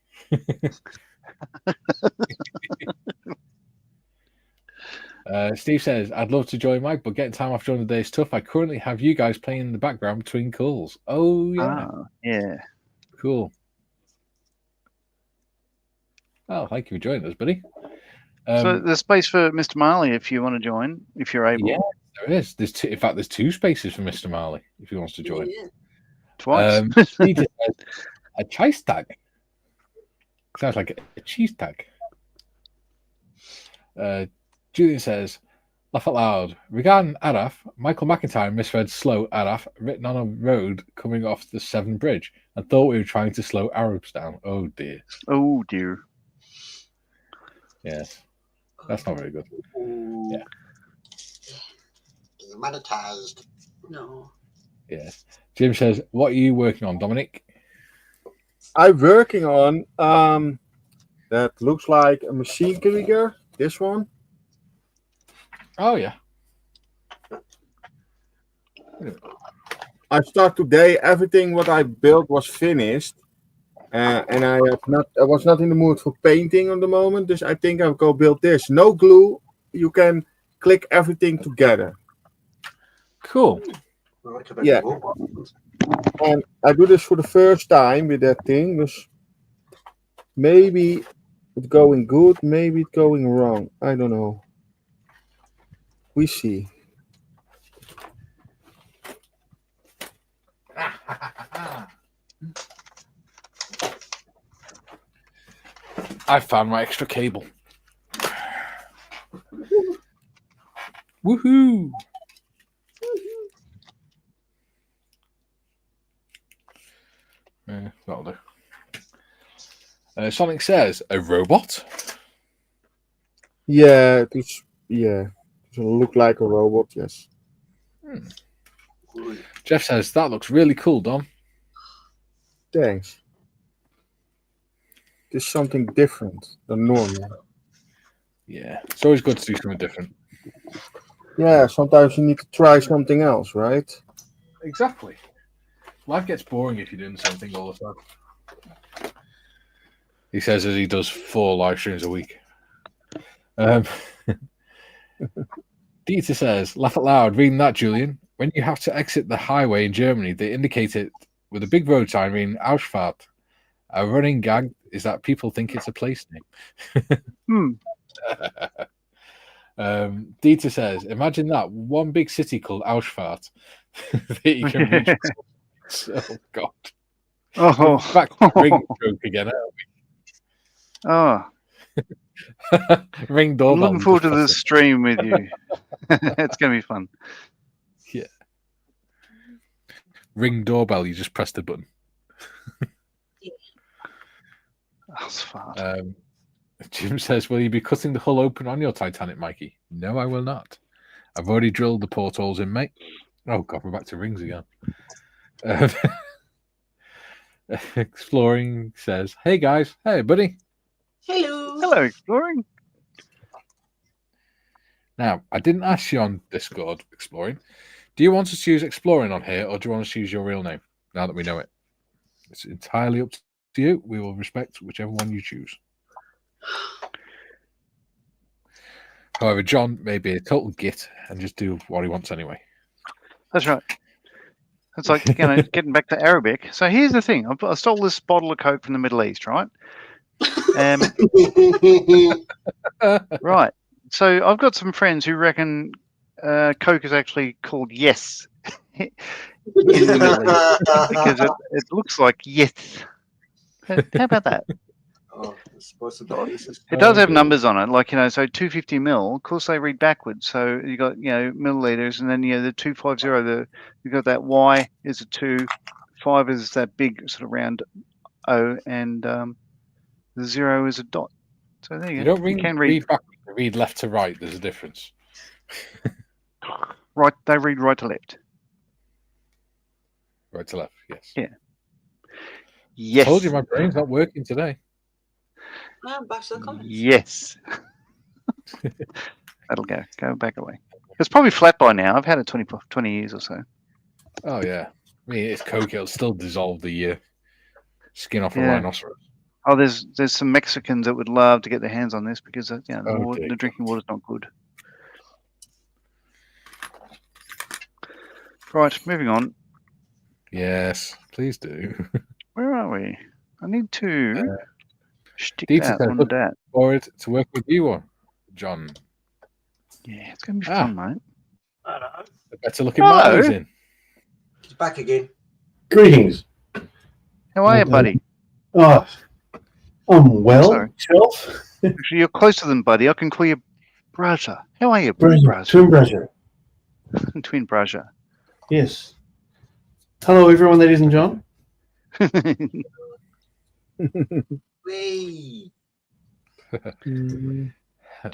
Steve says, "I'd love to join Mike, but getting time off during the day is tough. I currently have you guys playing in the background between calls." Oh, yeah. Yeah. Cool. Oh, thank you for joining us, buddy. So there's space for Mr. Marley if you want to join, if you're able. Yeah, there is. In fact, there's 2 spaces for Mr. Marley if he wants to join. Yeah. Twice. Dieter says, "A cheese tag." Sounds like a cheese tag. Julian says, "Laugh out loud. Regarding Araf, Michael McIntyre misread slow Araf written on a road coming off the Severn Bridge and thought we were trying to slow Arabs down." Oh dear. Oh dear. Yes. That's not very good. Yeah. Demonetized. No. Yes. Jim says, "What are you working on, Dominic?" I'm working on that looks like a machine trigger. This one. Oh yeah. I start today. Everything what I built was finished, and I was not in the mood for painting at the moment. Dus I think I'll go build this. No glue. You can click everything together. Cool. Yeah. And I do this for the first time with that thing. Dus maybe it's going good, maybe it's going wrong. I don't know. We see. I found my extra cable. Woohoo! That'll do. Sonic says, a robot? Yeah, it look like a robot, yes. Jeff says, that looks really cool, Dom. Thanks. It's something different than normal. Yeah, it's always good to do something different. Yeah, sometimes you need to try something else, right? Exactly. Life gets boring if you're doing the same thing all the time. He says as he does 4 live streams a week. Dieter says, laugh out loud, reading that, Julian. When you have to exit the highway in Germany, they indicate it with a big road sign reading Ausfahrt. A running gag is that people think it's a place name. Dieter says, imagine that, one big city called Ausfahrt that you can reach. Oh, God. Oh, Back to ring joke again, aren't we? Ring I'm doorbell. looking forward to this stream with you. It's going to be fun. Yeah. Ring doorbell, you just press the button. That's fun. Jim says, will you be cutting the hull open on your Titanic, Mikey? No, I will not. I've already drilled the portholes in, mate. Oh, God, we're back to rings again. Exploring says, hey, guys. Hey, buddy. Hello. Hello, Exploring. Now, I didn't ask you on Discord, Exploring. Do you want us to use Exploring on here, or do you want us to use your real name, now that we know it? It's entirely up to you. We will respect whichever one you choose. However, John may be a total git and just do what he wants anyway. That's right. It's like, getting back to Arabic. So here's the thing. I stole this bottle of Coke from the Middle East, right? Right. So I've got some friends who reckon Coke is actually called Yes in the Middle East because it looks like yes. How about that? Oh, it's supposed to be racist. It does have numbers on it, like, so 250 ml. Of course, they read backwards. So you got, milliliters, and then the 250. You got that Y is a 2, 5 is that big sort of round O, and the 0 is a dot. So there you go. You don't read backwards, you read left to right. There's a difference. Right, they read right to left. Right to left, yes. Yeah. Yes. I told you my brain's not working today. Back to the comments. Yes. That'll go. Go back away. It's probably flat by now. I've had it 20 years or so. Oh, yeah. I mean, it's Coke. It'll still dissolve the skin off a Yeah. rhinoceros. Oh, there's some Mexicans that would love to get their hands on this because Oh, the drinking water's not good. Right, moving on. Yes, please do. Where are we? I need to stick Dieter that says, on look that. forward to work with you, John. Yeah, it's going to be fun, mate. Hello. The better looking man is in. He's back again. Greetings. How are you, buddy? Oh, I'm well. Sorry. Yourself? Actually, you're closer than buddy. I can call you brother. How are you, Brother. brother? Twin brother. Twin brother. Yes. Hello, everyone that isn't John. Whee!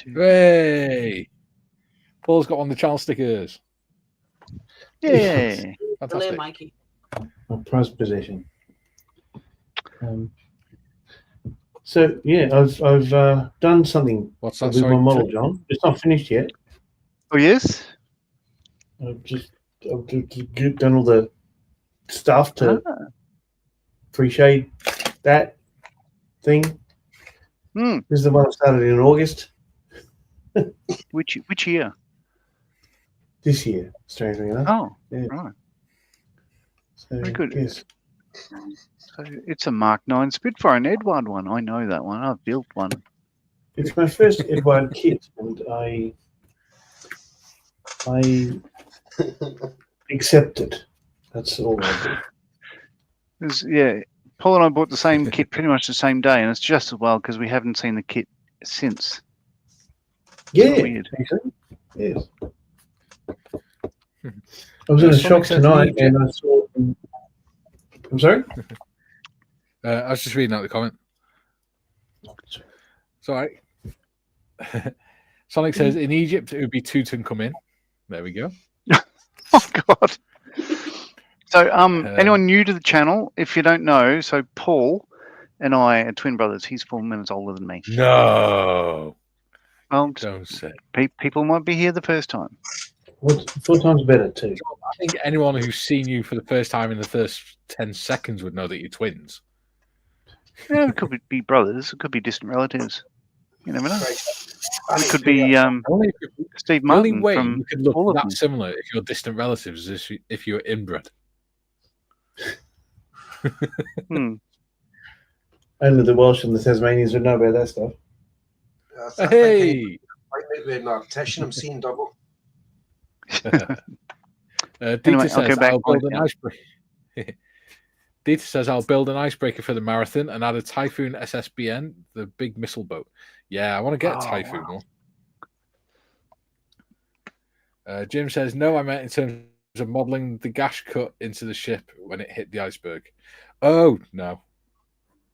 Hey! Paul's got one of the channel stickers. Yeah. Delay, Fantastic. Mikey. My prized possession. So yeah, I've done something What's that? with Sorry. my model, John. It's not finished yet. Oh, yes? I've done all the stuff to pre-shade that thing. Hmm. This is the one I started in August Which year? this year, strangely enough. Oh, Yeah. right. So, very good. Yes. So it's a Mark 9 Spitfire, an Edward one. I know that one. I've built one. It's my first Edward kit, and I accept it. That's all I do. There's, Paul and I bought the same kit pretty much the same day, and it's just as well because we haven't seen the kit since. Yeah, Weird. actually. Yes. I was in a shop tonight and I saw. I'm sorry? I was just reading out the comment. It's all right. Sonic says in Egypt it would be Tutankhamun. There we go. Oh God. So, anyone new to the channel, if you don't know, so Paul and I are twin brothers. He's 4 minutes older than me. No. Well, Don't say. people might be here the first time. What, 4 times better, too. I think anyone who's seen you for the first time in the first 10 seconds would know that you're twins. Yeah, it could be brothers. It could be distant relatives. You never know. It could be Steve The only Martin way from you could look all of that them. similar if you're distant relatives is if you're inbred. Hmm. Only the Welsh and the Tasmanians would know about that stuff. Hey! Might be an optician. I'm seeing double. Dieter Anyway, I'll go says, back I'll build an on icebreaker. Dieter says, I'll build an icebreaker for the marathon and add a Typhoon SSBN, the big missile boat. Yeah, I want to get a Typhoon one. Jim says, no, I meant in terms of modelling the gash cut into the ship when it hit the iceberg. Oh, no.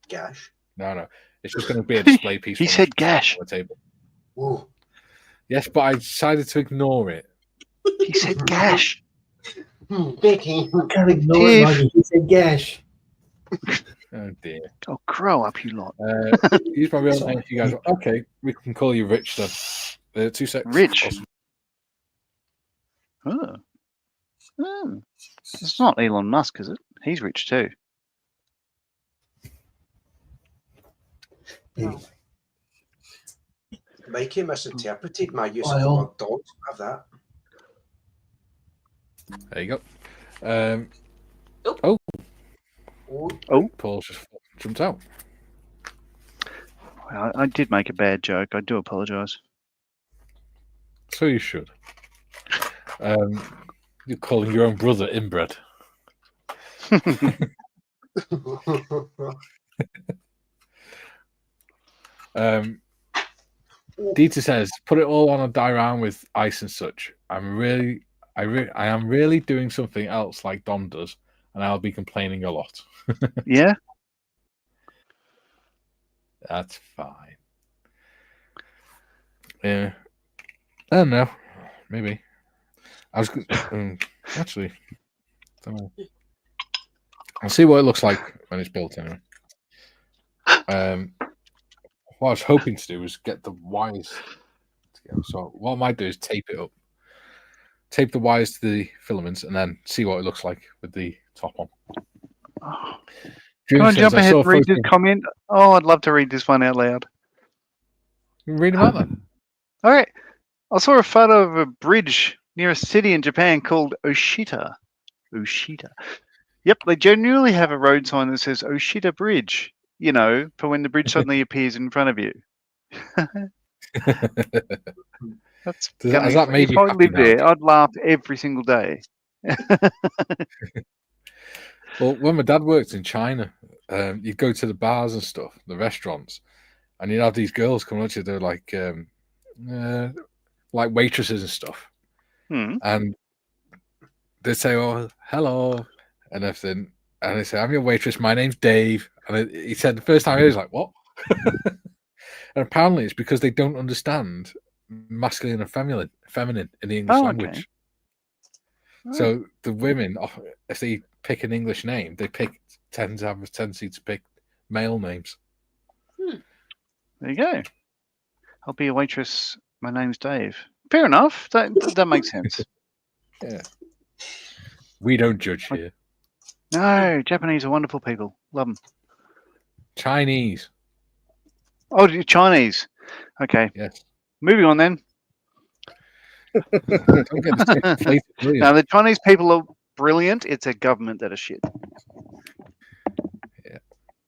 Gash? No. It's just going to be a display piece. He said gash. On the table. Whoa. Yes, but I decided to ignore it. He said gash. Becky. I can't ignore it, Mikey. He said gash. Oh, dear. Oh, grow up, you lot. Use my real name if you guys want. Okay, we can call you Rich then. 2 seconds. Rich. Awesome. Oh. It's not Elon Musk, is it? He's rich too. Mikey misinterpreted my use of I the know. word dog. Have that. There you go. Paul just jumped out. I did make a bad joke. I do apologise. So you should. You're calling your own brother inbred. Dieter says, put it all on a diorama with ice and such. I am really doing something else like Dom does, and I'll be complaining a lot. Yeah? That's fine. Yeah. I don't know. Maybe. I was actually. Don't know. I'll see what it looks like when it's built anyway. What I was hoping to do was get the wires together. So what I might do is tape it up. Tape the wires to the filaments and then see what it looks like with the top on. Can I jump ahead and read this comment? Oh, I'd love to read this one out loud. Read them out then. All right. I saw a photo of a bridge near a city in Japan called Oshita. Oshita. Yep, they genuinely have a road sign that says Oshita Bridge, you know, for when the bridge suddenly appears in front of you. That's Has that made if you I happy lived now? there, I'd laugh every single day. Well, when my dad worked in China, you'd go to the bars and stuff, the restaurants, and you'd have these girls come up to you. They're like waitresses and stuff, and they'd say, "Oh, hello," and everything, and they say, "I'm your waitress. My name's Dave." And he said the first time he was like, "What?" And apparently, it's because they don't understand masculine and feminine in the English language. So the women, if they pick an English name, they tend to have a tendency to pick male names. There you go. I'll be a waitress. My name's Dave. Fair enough. That makes sense. Yeah. We don't judge here. No, Japanese are wonderful people. Love them. Chinese. Oh, Chinese. Okay. Yes. Moving on then. Don't get this conflated, will you? Now, the Chinese people are brilliant. It's a government that is shit. Yeah.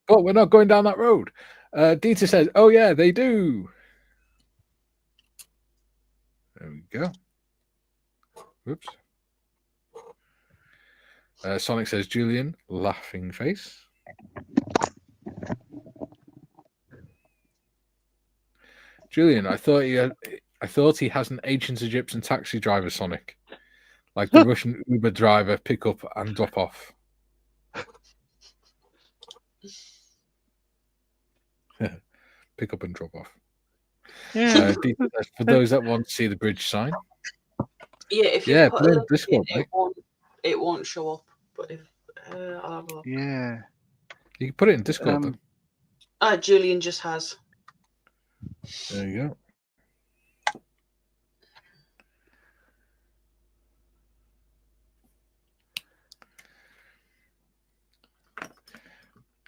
But we're not going down that road. Dieter says, oh, yeah, they do. There we go. Whoops. Sonic says, Julian, laughing face. Julian, I thought he has an ancient Egyptian taxi driver, Sonic, like the Russian Uber driver, pick up and drop off. Pick up and drop off. Yeah. For those that want to see the bridge sign, Yeah, if you yeah, put put it a in link Discord, in, mate. it won't show up. But if I'll have a look. Yeah. You can put it in Discord. Then. Julian just has. There you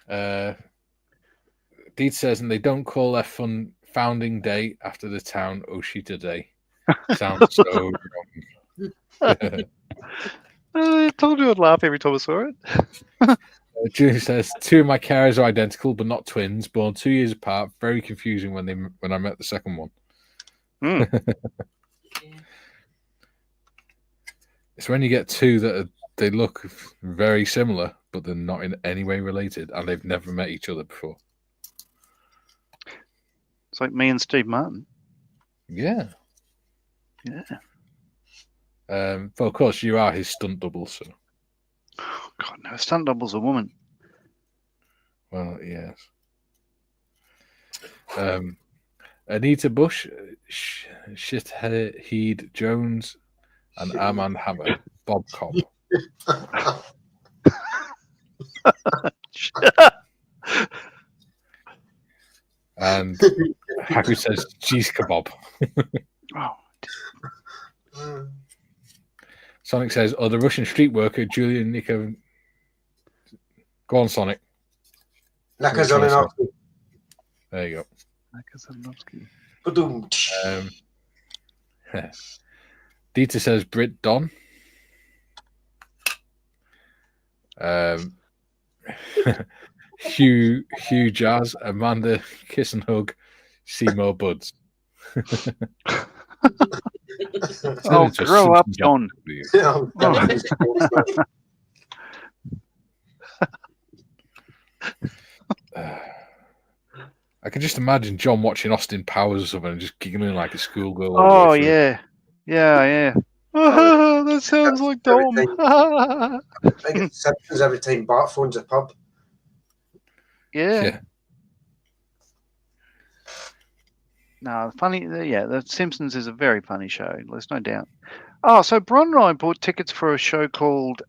go. Deed says, and they don't call their founding day after the town Oshita Day. Sounds so wrong. I told you I'd laugh every time I saw it. Julie says, two of my carers are identical but not twins, born 2 years apart. Very confusing when I met the second one. It's when you get two that they look very similar, but they're not in any way related, and they've never met each other before. It's like me and Steve Martin. Yeah. Yeah. But of course, you are his stunt double, so. Oh, God, no. Stunt double's a woman. Well, yes. Anita Bush, Shitheed Jones, and Armand Hammer, Bob Cobb. And Haku says cheese kebab. Oh. Sonic says, "Oh, the Russian street worker Julian Nico." Go on, Sonic. Nakazanovsky. There you go. Nakazanovsky. Dieter says Brit Don. Hugh Jazz, Amanda Kiss and Hug, Seymour Buds. Oh, grow up, John. I can just imagine John watching Austin Powers or something and just giggling like a schoolgirl. Oh, yeah. Yeah. That sounds like Dom. I get Simpsons every time Bart phones a pub. Yeah. No, funny. Yeah, The Simpsons is a very funny show. There's no doubt. Oh, so Bron and I bought tickets for a show called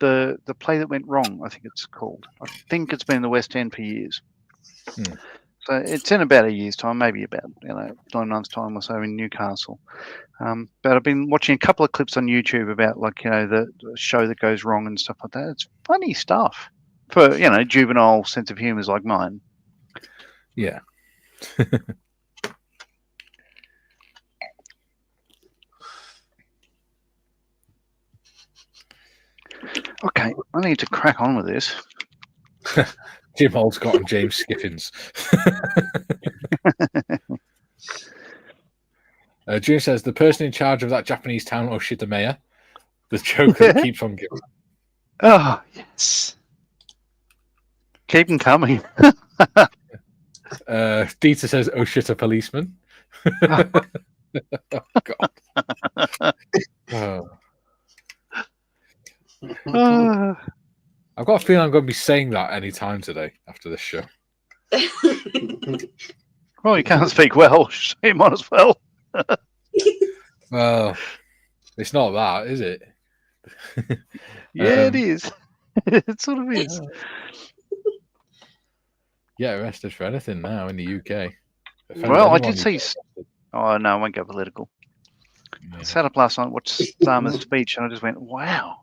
the Play That Went Wrong. I think it's called. I think it's been in the West End for years. So it's in about a year's time, maybe about 9 months' time or so in Newcastle. But I've been watching a couple of clips on YouTube about the show that goes wrong and stuff like that. It's funny stuff for juvenile sense of humours like mine. Yeah. Okay, I need to crack on with this. Jim Holdscott and James Skiffins. June says the person in charge of that Japanese town, Oshitameya, the joke that keeps on giving. Oh, yes. Keep them coming. Dieter says Oshita policeman. Oh, God. I've got a feeling I'm going to be saying that any time today after this show. Well, you can't speak Welsh, so you might as well. Well, it's not that, is it? Yeah, it is. It sort of is. Get arrested for anything now in the UK. Well, I did see. Oh, no, I won't go political. Yeah. I sat up last night, watched Starmer's speech, and I just went, wow.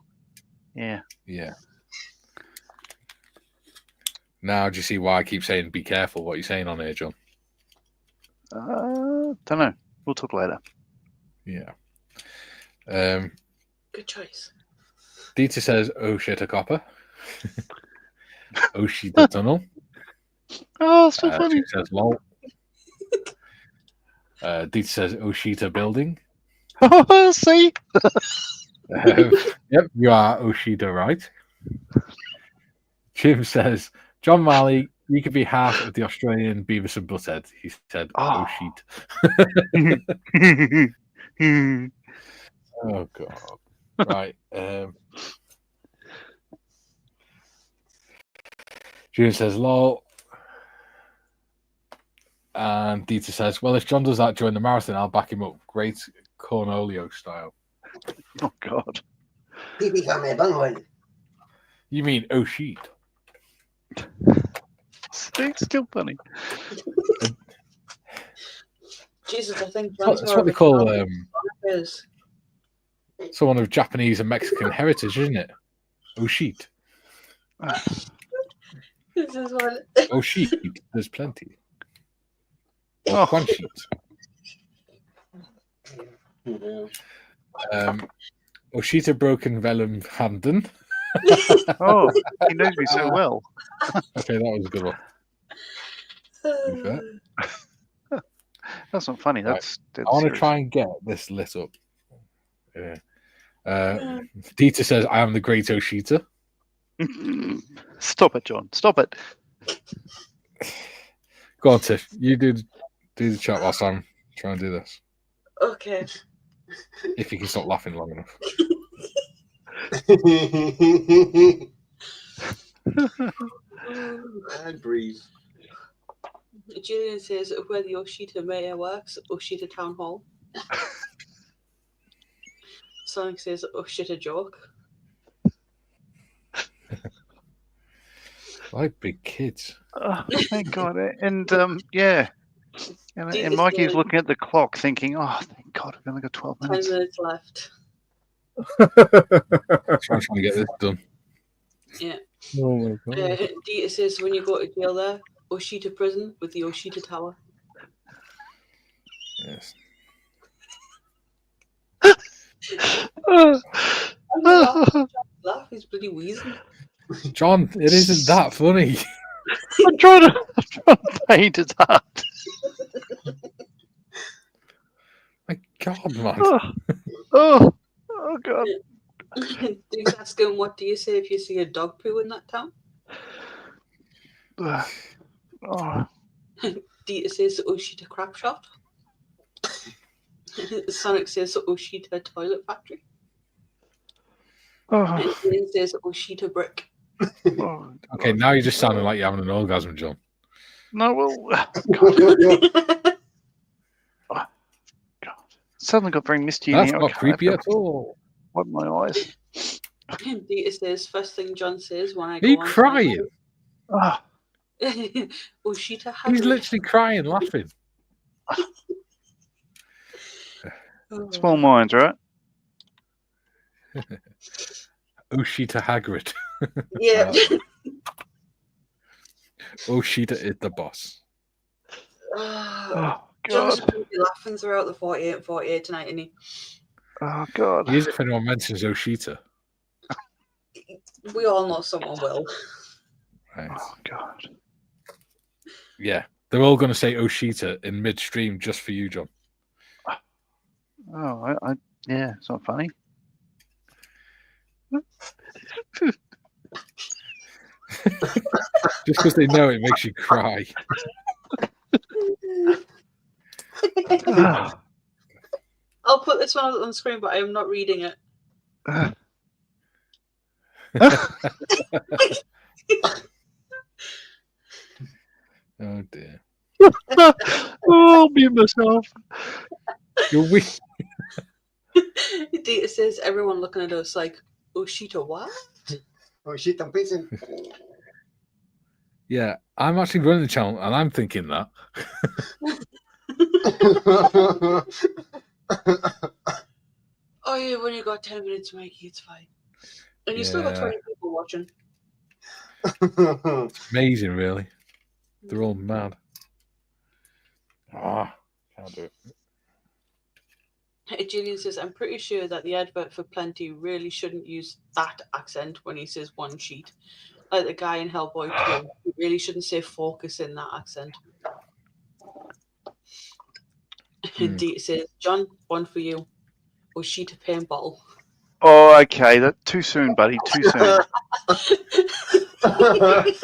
Yeah. Yeah. Now, do you see why I keep saying be careful what you're saying on here, John? Don't know. We'll talk later. Yeah. Good choice. Dieter says, oh shit, a copper. Oh shit, the tunnel. Oh, so funny. She says, lol. Dieter says, Oshita building. Oh, see? Yep, you are Oshita right. Jim says, John Marley, You could be half of the Australian Beavis and Butthead. He said, Oh. shit. Oh, God. Right. June says, lol. And Dieter says, well, if John does that during the marathon, I'll back him up. Great Cornolio style. Oh, God. Baby got me bungling. You mean, oh, shit. It's still funny. Jesus, I think That's John's what they call is. someone of Japanese and Mexican heritage, isn't it? Oh, shit. This is one. Oh, shit. There's plenty. Oh. One sheet. Oshita broken vellum handen. Oh, he knows me so well. Okay, that was a good one. To be fair. That's not funny. That's I want to try and get this lit up. Yeah. Dieter says, I am the great Oshita. Stop it, John. Stop it. Go on, Tiff. You do the chat whilst I'm trying to do this. Okay. If you can stop laughing long enough. And breathe. Julian says where the Oshita mayor works, Oshita Town Hall. Sonic says Oshita joke. Like big kids. Oh, thank God. And yeah. And Mikey's looking at the clock thinking, oh, thank God, we've only got 12 10 minutes. minutes left. Trying to get this done. Yeah. Oh my God. Dieter says when you go to jail there, Oshita prison with the Oshita Tower. Yes. Laugh, he's bloody wheezing. John, it isn't that funny. I'm trying to paint it up. My God, man. Oh, God. Dude's asking, what do you say if you see a dog poo in that town? Oh. Dieter says Oshita crap shot. Sonic says Oshita toilet factory. Oh. And Julian says Oshita brick. Oh. Okay, now you're just sounding like you're having an orgasm, John. No, well, God. Suddenly got very misty in That's here. not creepy at all. Wipe my eyes. Dieter says first thing John says when I Are go you on crying? Oh. Oshita He's Hagrid. literally crying, laughing. Small minds, right? Oshita Hagrid. Yeah. Oshita is the boss. Oh, John's God. going to be laughing throughout the 48 tonight, isn't he? Oh, God. He is if anyone mentions Oshita. We all know someone will. Right. Oh, God. Yeah, they're all going to say Oshita in midstream just for you, John. Oh, yeah, it's not funny. Just because they know it makes you cry. Oh. I'll put this one on the screen, but I am not reading it. Oh dear. Oh, I'll mute myself. You're weak. Dieter says everyone looking at us like, Oshita what? Oh shit, I'm pissing. Yeah, I'm actually running the channel and I'm thinking that. Oh, yeah, when you got 10 minutes, Mikey, it's fine. And you still got Yeah. 20 people watching. It's amazing, really. They're all mad. Ah, can't do it. Julian says, I'm pretty sure that the advert for Plenty really shouldn't use that accent when he says one sheet. Like the guy in Hellboy 2. He really shouldn't say focus in that accent. Dieter says, John, one for you. Oshita paintball. Oh, okay. That too soon, buddy. Too soon. Brilliant.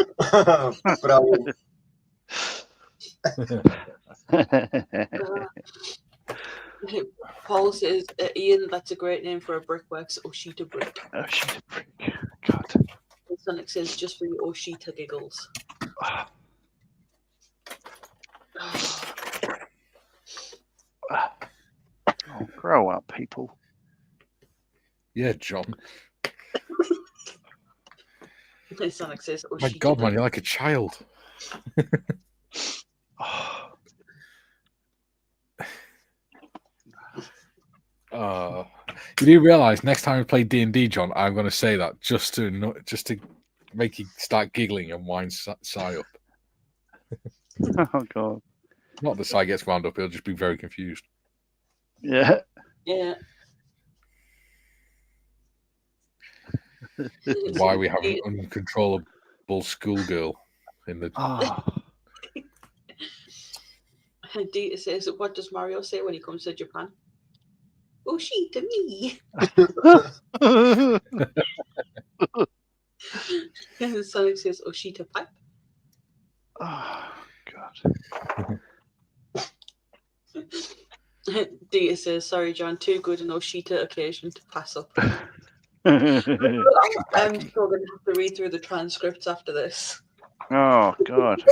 Paul says, Ian, that's a great name for a brickworks Oshita brick. Oshita brick. God. Sonic says, just for your Oshita giggles. Oh, grow up, people. Yeah, John. Sonic says, Oshita. My God, man, you're like a child. You do realise next time we play D&D, John, I'm going to say that just to make you start giggling and wind Sai up. Oh God. Not that Sai gets wound up; he'll just be very confused. Yeah. Yeah. Why we have an uncontrollable schoolgirl in the. Dita says, what does Mario say when he comes to Japan? Oshita me. Sonic says, Oshita pipe. Oh God. Dita says, sorry, John, too good an Oshita occasion to pass up. I'm still going to have to read through the transcripts after this. Oh God.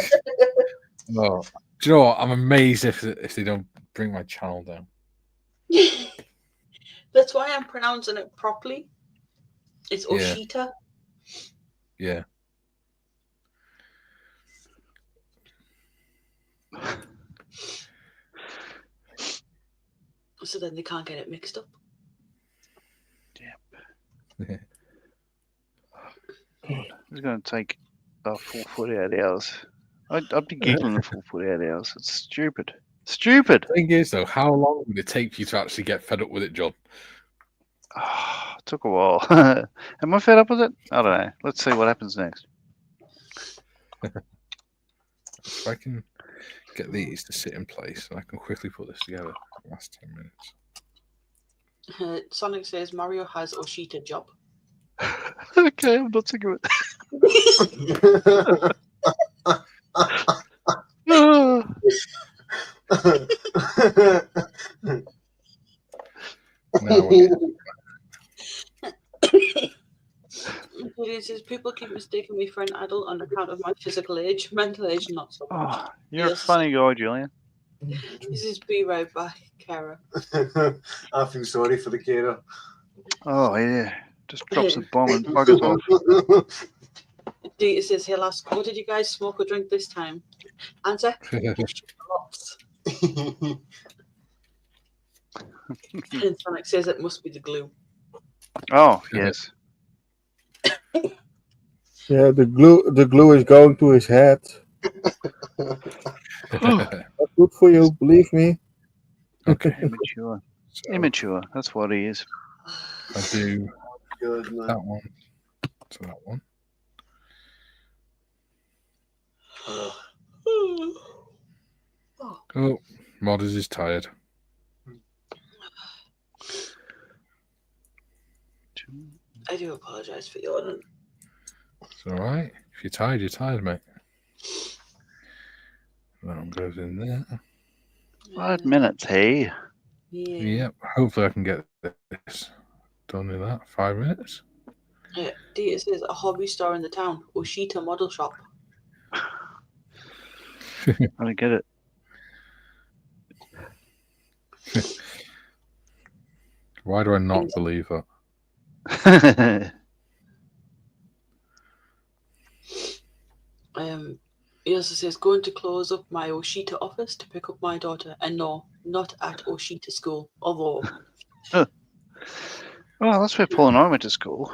No. Do you know what? I'm amazed if they don't bring my channel down. That's why I'm pronouncing it properly. It's Oshita. Yeah. So then they can't get it mixed up. Yep. It's going to take a full 48 hours. I'd be giggling a full 48 hours. It's stupid. Stupid. The thing is, though, how long would it take for you to actually get fed up with it, John? It took a while. Am I fed up with it? I don't know. Let's see what happens next. If I can get these to sit in place, and I can quickly put this together for the last 10 minutes. Sonic says Mario has Oshita job. Okay, I'm not sick of it. It says people keep mistaking me for an adult on account of my physical age. Mental age, not so much. You're a funny guy, Julian. This is Be Right Back, Kara. I feel sorry for the carer. Oh, yeah. Just drops a bomb and buggers off. Dita says he'll ask, what did you guys smoke or drink this time? Answer, lots. And Sonic says it must be the glue. Oh, yes. Yeah, the glue is going to his head. That's good for you, believe me. Okay. Immature. Immature. That's what he is. I do Good, man. that one to that one. Oh, Modders is tired. I do apologise for yawning. It's all right. If you're tired, mate. That one goes in there. 5 minutes, hey? Yeah. Yep. Hopefully I can get this done in that 5 minutes. Dita says a hobby store in the town, Oshita Model Shop. I don't get it. Why do I not believe that? He also says, going to close up my Oshita office to pick up my daughter. And no, not at Oshita school, although. Well, that's where Paul and I went to school.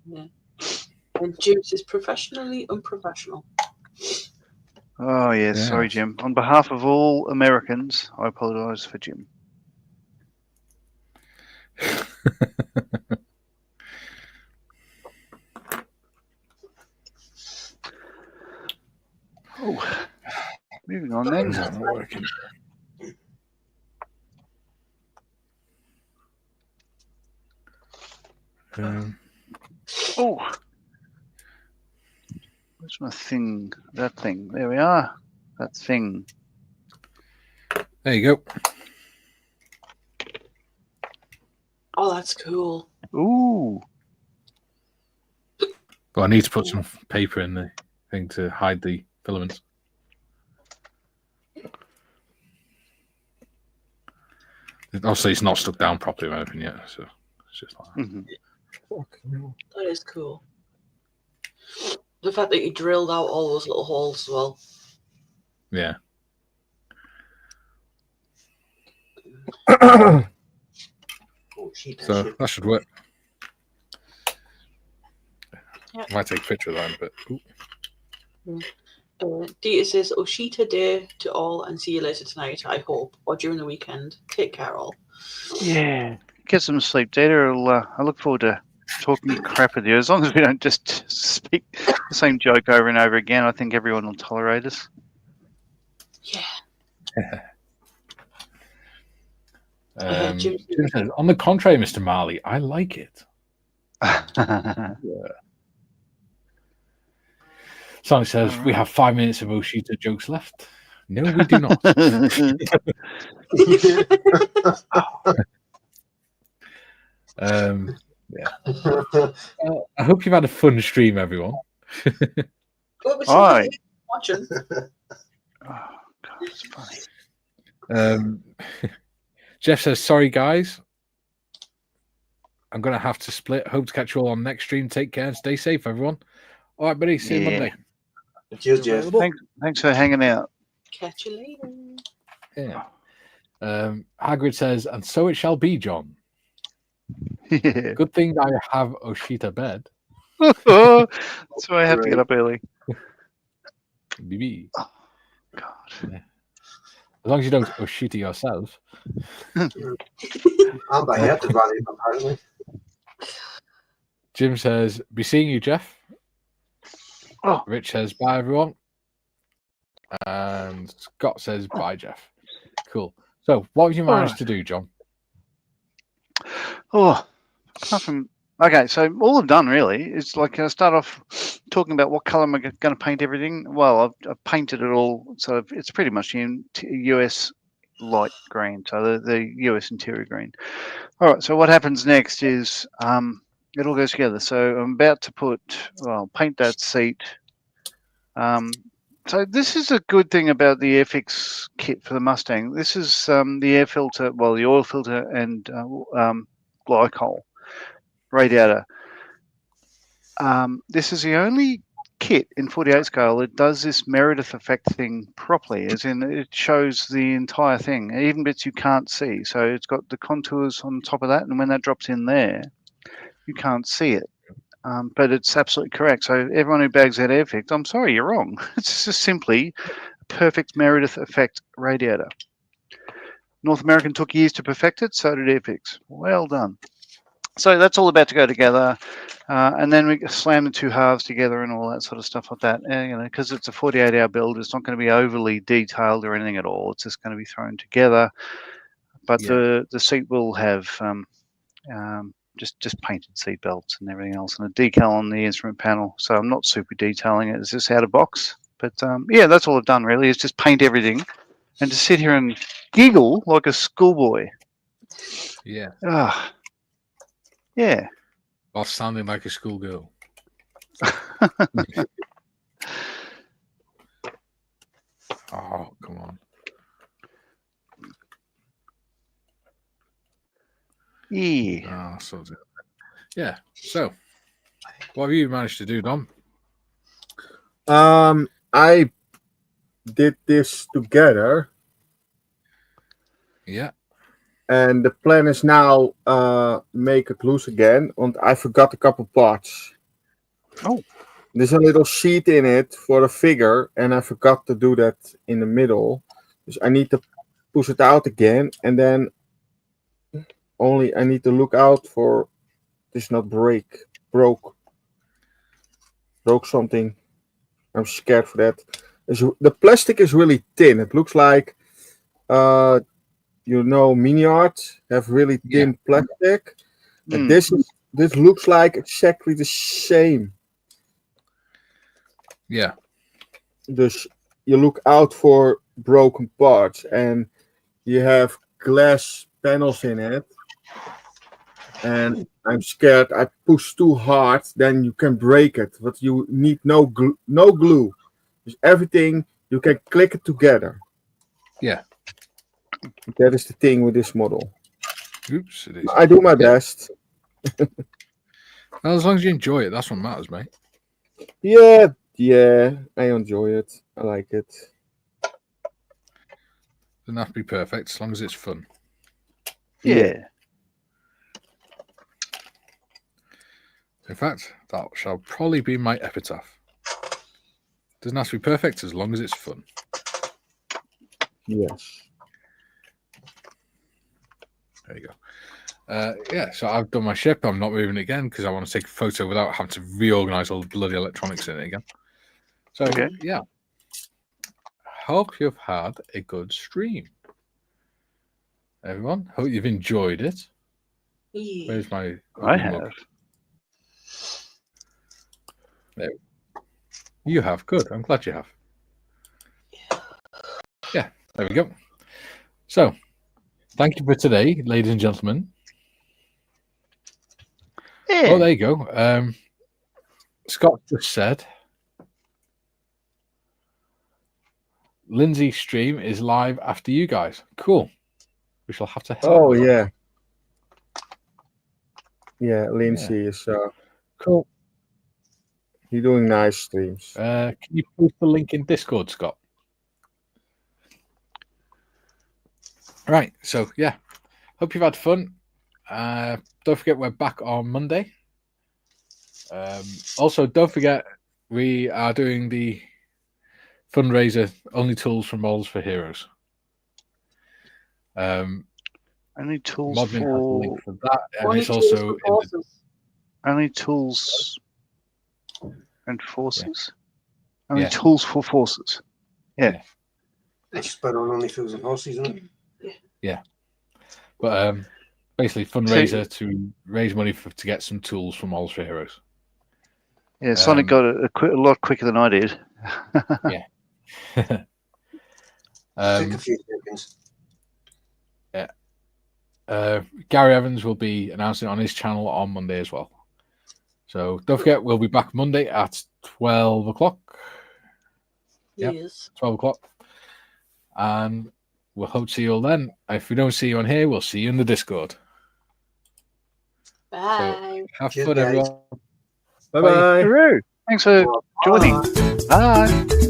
Yeah. And Jim says, professionally unprofessional. Oh, yes. Yeah. Sorry, Jim. On behalf of all Americans, I apologise for Jim. Oh, moving on then. Not working. Oh, Where's my thing? That thing. There we are. That thing. There you go. Oh, that's cool. Ooh. But I need to put some paper in the thing to hide the filaments. Obviously, it's not stuck down properly or anything yet, so it's just like that. Mm-hmm. That is cool. The fact that you drilled out all those little holes as well. Yeah. Oh, shit, So shit. that should work. Yep. I might take a picture of that, but Dita says, Oshita Day to all and see you later tonight, I hope, or during the weekend. Take care, all. Yeah. Get some sleep, Data. I look forward to talking crap with you. As long as we don't just speak the same joke over and over again, I think everyone will tolerate us. Yeah. Jim says, on the contrary, Mr. Marley, I like it. Sonic says, we have 5 minutes of Oshita jokes left. No, we do not. Yeah. I hope you've had a fun stream, everyone. Hi. Watching. Oh, God, it's funny. Jeff says, sorry, guys. I'm going to have to split. Hope to catch you all on next stream. Take care and stay safe, everyone. All right, buddy. See you Monday. Cheers, Jeff. Thanks for hanging out. Catch you later. Yeah. Hagrid says, and so it shall be, John. Yeah. Good thing I have Oshita bed. That's why I have to get up early. BB. Oh, God. Yeah. As long as you don't Oshita yourself. I'm by here to run it, apparently. Jim says, be seeing you, Jeff. Oh. Rich says, bye, everyone. And Scott says, bye, Jeff. Cool. So, what have you managed to do, John? Oh, nothing. Okay, so all I've done really is like I start off talking about what color am I going to paint everything. Well, I've painted it all, so it's pretty much US light green, so the US interior green. All right, so what happens next is it all goes together. So I'm about to paint that seat. So this is a good thing about the Airfix kit for the Mustang. This is the air filter, the oil filter and glycol radiator. This is the only kit in 48 scale that does this Meredith effect thing properly, as in it shows the entire thing, even bits you can't see. So it's got the contours on top of that, and when that drops in there, you can't see it. But it's absolutely correct. So everyone who bags that Airfix, I'm sorry, you're wrong. It's just simply a perfect Meredith effect radiator. North American took years to perfect it, so did Airfix. Well done. So that's all about to go together, and then we slam the two halves together and all that sort of stuff like that. And, because it's a 48-hour build, it's not going to be overly detailed or anything at all. It's just going to be thrown together. But the seat will have just painted seat belts and everything else, and a decal on the instrument panel. So I'm not super detailing it. It's just out of box. But yeah, that's all I've done really, is just paint everything and to sit here and giggle like a schoolboy. Yeah. Yeah. While sounding like a schoolgirl. Oh, come on. Yeah. Oh, so yeah. So, what have you managed to do, Dom? I did this together. Yeah. And the plan is now make it loose again. And I forgot a couple parts. Oh. There's a little sheet in it for the figure, and I forgot to do that in the middle. So I need to push it out again, and then I need to look out for this not broke something. I'm scared for that. The plastic is really thin. It looks like Mini Art have really thin plastic. And this looks like exactly the same. Yeah. Dus you look out for broken parts, and you have glass panels in it. And I'm scared I push too hard, then you can break it. But you need no glue. Just everything, you can click it together. Yeah. That is the thing with this model. Oops, it is. I do my best. Well, as long as you enjoy it, that's what matters, mate. Yeah, I enjoy it. I like it. Doesn't have to be perfect, as long as it's fun. Yeah. In fact, that shall probably be my epitaph. Doesn't have to be perfect, as long as it's fun. Yes. There you go. Yeah, so I've done my ship. I'm not moving it again because I want to take a photo without having to reorganize all the bloody electronics in it again. So, Okay. yeah. Hope you've had a good stream. Everyone, hope you've enjoyed it. Yeah. Where's my... I have. There. You have. Good. I'm glad you have. Yeah, there we go. So, thank you for today, ladies and gentlemen. Yeah. Oh, there you go. Scott just said Lindsay's stream is live after you guys. Cool. We shall have to help. Oh, with that. yeah. Lindsay is Cool. you're doing nice streams. Can you post the link in Discord, Scott? Right. So, yeah. Hope you've had fun. Don't forget we're back on Monday. Also, don't forget we are doing the fundraiser Only Tools from Models for Heroes. Only tools Modmin has a for link for that, and Only it's tools also for in the, horses. only tools and forces. Only Yeah. tools for forces. That's spin on only fools and horses, isn't it? but basically fundraiser to raise money to get some tools from Models for Heroes. Yeah, Sonic got a lot quicker than I did. Took a few seconds. Gary Evans will be announcing on his channel on Monday as well. So don't forget, we'll be back Monday at 12 o'clock. Yep. Yes. 12 o'clock. And we'll hope to see you all then. If we don't see you on here, we'll see you in the Discord. Bye. Have Cheers, fun, guys. everyone. Bye bye. Hooroo. Thanks for joining. Bye. Bye.